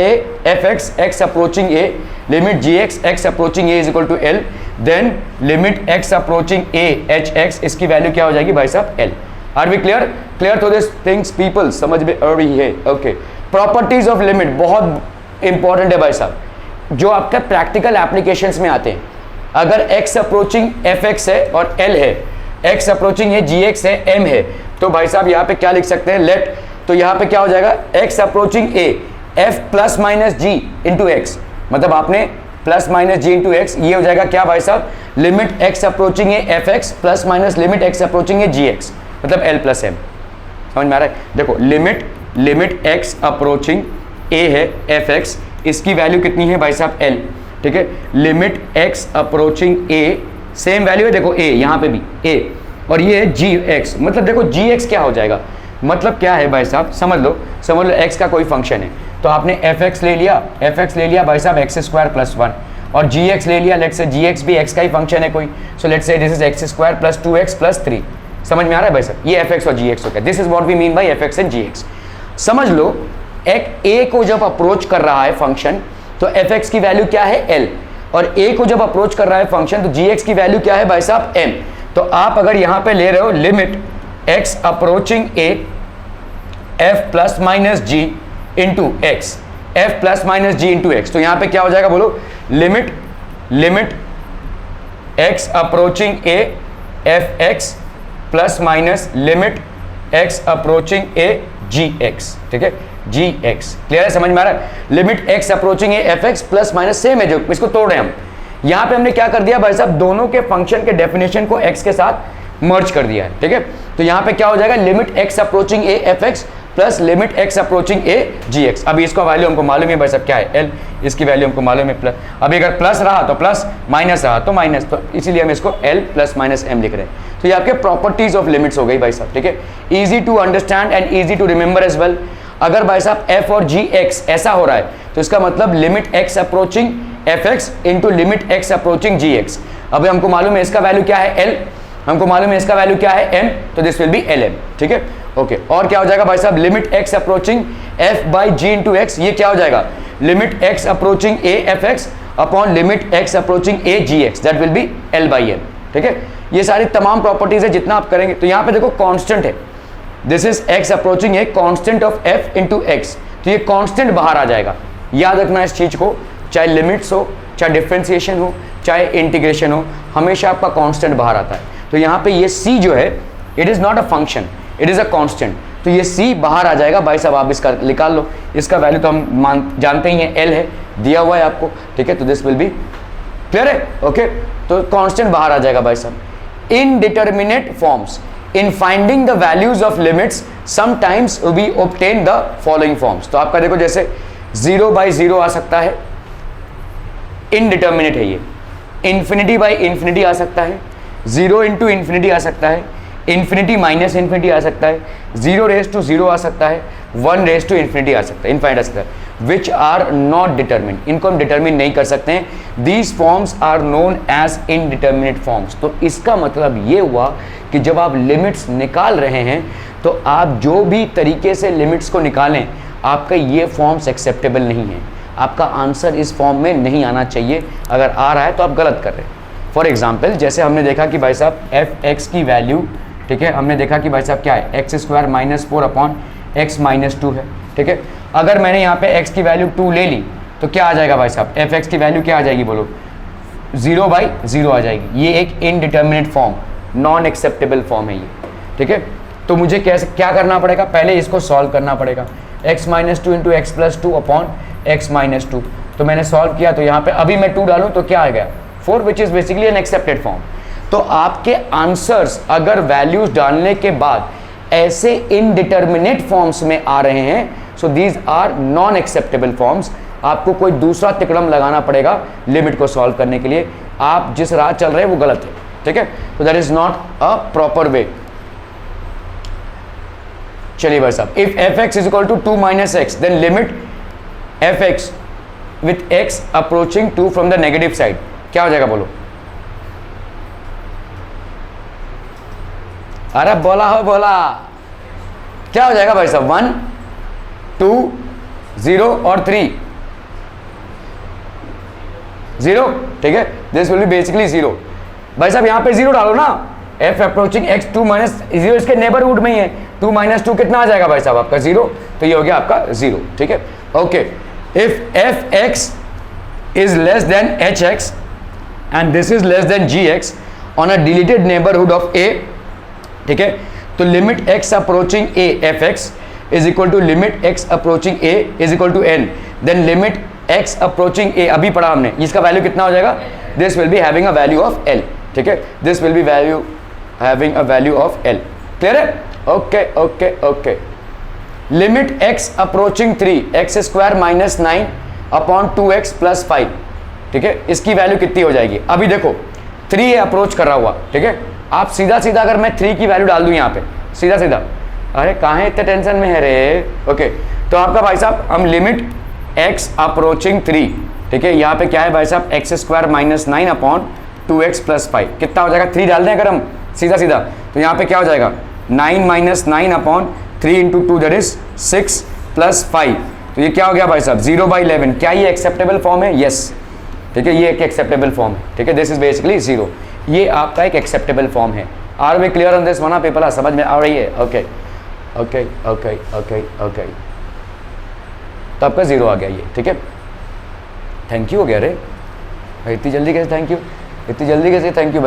X X approaching A, limit G X X approaching A is equal to L, then limit x approaching A H X, इसकी value क्या हो जाएगी भाई साहब, L. Are we clear? Clear to this things people, समझ में आ रही है? ओके, प्रॉपर्टीज ऑफ लिमिट बहुत इंपॉर्टेंट है भाई साहब, जो आपका प्रैक्टिकल एप्लीकेशंस में आते हैं। अगर x अप्रोचिंग fx है और l है, x अप्रोचिंग है gx है, m है, तो भाई साहब यहाँ पे क्या लिख सकते हैं, लेट, तो यहाँ पे क्या हो जाएगा, x approaching a f plus minus g into x, मतलब आपने plus minus G into X, ये हो जाएगा क्या भाई साहब, लिमिट x अप्रोचिंग है f X plus minus limit x approaching है जी एक्स, मतलब l प्लस m। समझ में आ रहा है? देखो लिमिट x अप्रोचिंग a है एफ एक्स, इसकी वैल्यू कितनी है भाई साहब, l, ठीक है। Limit x approaching a, same value है, देखो a यहाँ पे भी a, और ये है जी एक्स, मतलब देखो जी एक्स क्या हो जाएगा, मतलब क्या है भाई साहब, समझ लो x का कोई फंक्शन है, तो आपने एफ एक्स ले लिया भाई साहब एक्स स्क्वायर प्लस 1, और जी एक्स ले लिया, लेट्स से जी एक्स भी x का ही फंक्शन है कोई, so let's say this is x square plus 2x plus 3। समझ में आ रहा है भाई साहब, ये एफ एक्स और जी एक्स हो गया, this is what we mean by F X and G X. समझ लो एक a को जब अप्रोच कर रहा है फंक्शन, तो एफ एक्स की वैल्यू क्या है, l, और a को जब अप्रोच कर रहा है फंक्शन, तो जी एक्स की वैल्यू क्या है भाई साहब, m। तो आप अगर यहां पे ले रहे हो limit x approaching a f plus minus G into X, f plus minus G into X, तो यहां पे क्या हो जाएगा बोलो, limit x approaching a f x plus minus limit x approaching a G X, ठीक है, जी एक्स। क्लियर है, समझ में आ रहा है? Limit x approaching A F X plus minus, same है, जो इसको तोड़ रहे हैं हम। यहां पे हमने क्या कर दिया भाई साहब, दोनों के फंक्शन के डेफिनेशन को x के साथ मर्ज कर दिया है, ठीक है। तो यहां पे क्या हो जाएगा, limit x approaching A F X plus limit x approaching A G X. अभी इसका वैल्यू हमको मालूम है भाई साहब क्या है, l, इसकी वैल्यू हमको मालूम है प्लस, अभी अगर प्लस रहा तो प्लस, माइनस रहा तो माइनस, तो इसीलिए हम इसको l प्लस माइनस m लिख रहे हैं। तो ये आपके प्रॉपर्टीज ऑफ लिमिट्स हो गई भाई साहब, ठीक है, easy to understand and easy to remember as well. अगर भाई साहब f और जी एक्स ऐसा हो रहा है, तो इसका मतलब limit x approaching F X into limit x approaching G X. अभी हमको मालूम है इसका वैल्यू क्या है, l, हमको मालूम है इसका वैल्यू क्या है, m, तो दिस विल बी lm, ठीक है, ओके। और क्या हो जाएगा भाई साहब, limit x approaching f by G into X, ये क्या हो जाएगा, limit x approaching a F X upon limit x approaching a G X, that will be l by m, ठीक है। ये सारी तमाम प्रॉपर्टीज है, जितना आप करेंगे, तो यहाँ पे देखो कांस्टेंट है, this is x approaching a constant of f into X, तो ये कांस्टेंट बाहर आ जाएगा। याद रखना इस चीज को, चाहे लिमिट्स हो, चाहे डिफरेंशिएशन हो, चाहे इंटीग्रेशन हो, हमेशा आपका कांस्टेंट बाहर आता है। तो यहाँ पे ये c जो है, it is not a function, it is a constant, तो ये c बाहर आ जाएगा भाई साहब, आप इसका निकाल लो, इसका वैल्यू तो हम जानते ही हैं, l है, दिया हुआ है आपको, ठीक है, तो दिस विल बी क्लियर है, ओके। तो कांस्टेंट बाहर आ जाएगा भाई साहब। Indeterminate forms, in finding the values of limits sometimes we obtain the following forms। तो आपका देखो जैसे 0 by 0 आ सकता है, इनडिटर्मिनेट है ये, इन्फिनिटी बाई इन्फिनिटी आ सकता है, 0 इंटू इन्फिनिटी आ सकता है, इन्फिनिटी माइनस इन्फिनिटी आ सकता है, 0 रेज टू 0 आ सकता है, 1 रेज टू इन्फिनिटी आ सकता है, इनफाइनाइट आ सकता है, विच आर नॉट डिटर्मिन्ड, इनको हम डिटर्मिन नहीं कर सकते हैं। These forms are known as indeterminate forms. तो इसका मतलब ये हुआ कि जब आप लिमिट्स निकाल रहे हैं, तो आप जो भी तरीके से लिमिट्स को निकालें, आपका ये फॉर्म्स एक्सेप्टेबल नहीं है, आपका आंसर इस फॉर्म में नहीं आना चाहिए, अगर आ रहा है तो आप गलत कर रहे हैं। फॉर एग्जाम्पल, जैसे हमने देखा कि भाई साहब एफ एक्स की वैल्यू, ठीक है, हमने देखा कि भाई साहब क्या है, x square minus 4 upon x minus 2 है, ठीक है। अगर मैंने यहाँ पे x की वैल्यू 2 ले ली, तो क्या आ जाएगा भाई साहब, एफ एक्स की वैल्यू क्या आ जाएगी बोलो, 0 बाई 0 आ जाएगी। ये एक indeterminate form, non acceptable form है ये, ठीक है। तो मुझे क्या करना पड़ेगा, पहले इसको सॉल्व करना पड़ेगा, x minus 2 into x plus 2 upon x minus 2। तो मैंने सॉल्व किया, तो यहाँ पे अभी मैं 2 डालूँ तो क्या आ गया, 4, which is basically an accepted form. तो आपके आंसर्स अगर वैल्यूज डालने के बाद ऐसे इनडिटर्मिनेट फॉर्म्स में आ रहे हैं, so these are non acceptable forms. आपको कोई दूसरा तिकड़म लगाना पड़ेगा लिमिट को सॉल्व करने के लिए, आप जिस राह चल रहे हैं वो गलत है। ठीक है, तो that is not a proper way. चलिए भाई साहब, if F x is equal to 2 minus x then limit F x with x approaching 2 from the negative side, क्या हो जाएगा बोलो? अरे बोला हो, बोला क्या हो जाएगा भाई साहब? 1 2 0 और 3 0, ठीक है, दिस विल बी बेसिकली 0। भाई साहब यहाँ पे 0 डालो ना, f अप्रोचिंग x 2 माइनस 0 इसके नेबरहुड में ही है, 2 माइनस 2 कितना आ जाएगा भाई साहब? आपका 0, तो ये हो गया आपका 0, ठीक है। Okay, if F x is less than H x and this is less than ji x on a deleted neighbourhood of a, ठीक है, तो limit x approaching a F x is equal to limit x approaching a is equal to n, then limit x approaching a, अभी पढ़ा हमने, इसका value कितना हो जाएगा? This will be having a value of l, ठीक है, this will be value having a value of l, clear है? Okay okay okay, limit x approaching 3 X square minus 9 upon 2x plus 5, ठीक है, इसकी value कितनी हो जाएगी? अभी देखो 3 है अप्रोच कर रहा हुआ, ठीक है, आप सीधा सीधा अगर मैं 3 की वैल्यू डाल दूं यहाँ पे सीधा सीधा, अरे कहाँ इतने टेंशन में है रे? ओके, तो आपका भाई साहब हम लिमिट x अप्रोचिंग 3, ठीक है, यहाँ पे क्या है भाई साहब? X square minus 9 upon 2x plus 5, कितना हो जाएगा? 3 डाल दें अगर हम सीधा सीधा, तो यहाँ पे क्या हो जाएगा? 9 minus 9 upon 3 into 2 that is 6 plus 5, तो ये क्या हो गया भाई साहब? 0/11। क्या ये एक्सेप्टेबल फॉर्म है? यस, ठीक है, ये एक एक्सेप्टेबल फॉर्म है, ठीक है, दिस इज बेसिकली 0, ये आपका एक एक्सेप्टेबल फॉर्म है। Are we clear on this one? Paper समझ में आ रही है? Okay okay okay okay okay, तो आपका 0 आ गया ये, ठीक है, थैंक यू हो गया रे भाई, इतनी जल्दी कैसे थैंक यू, इतनी जल्दी कैसे थैंक यू?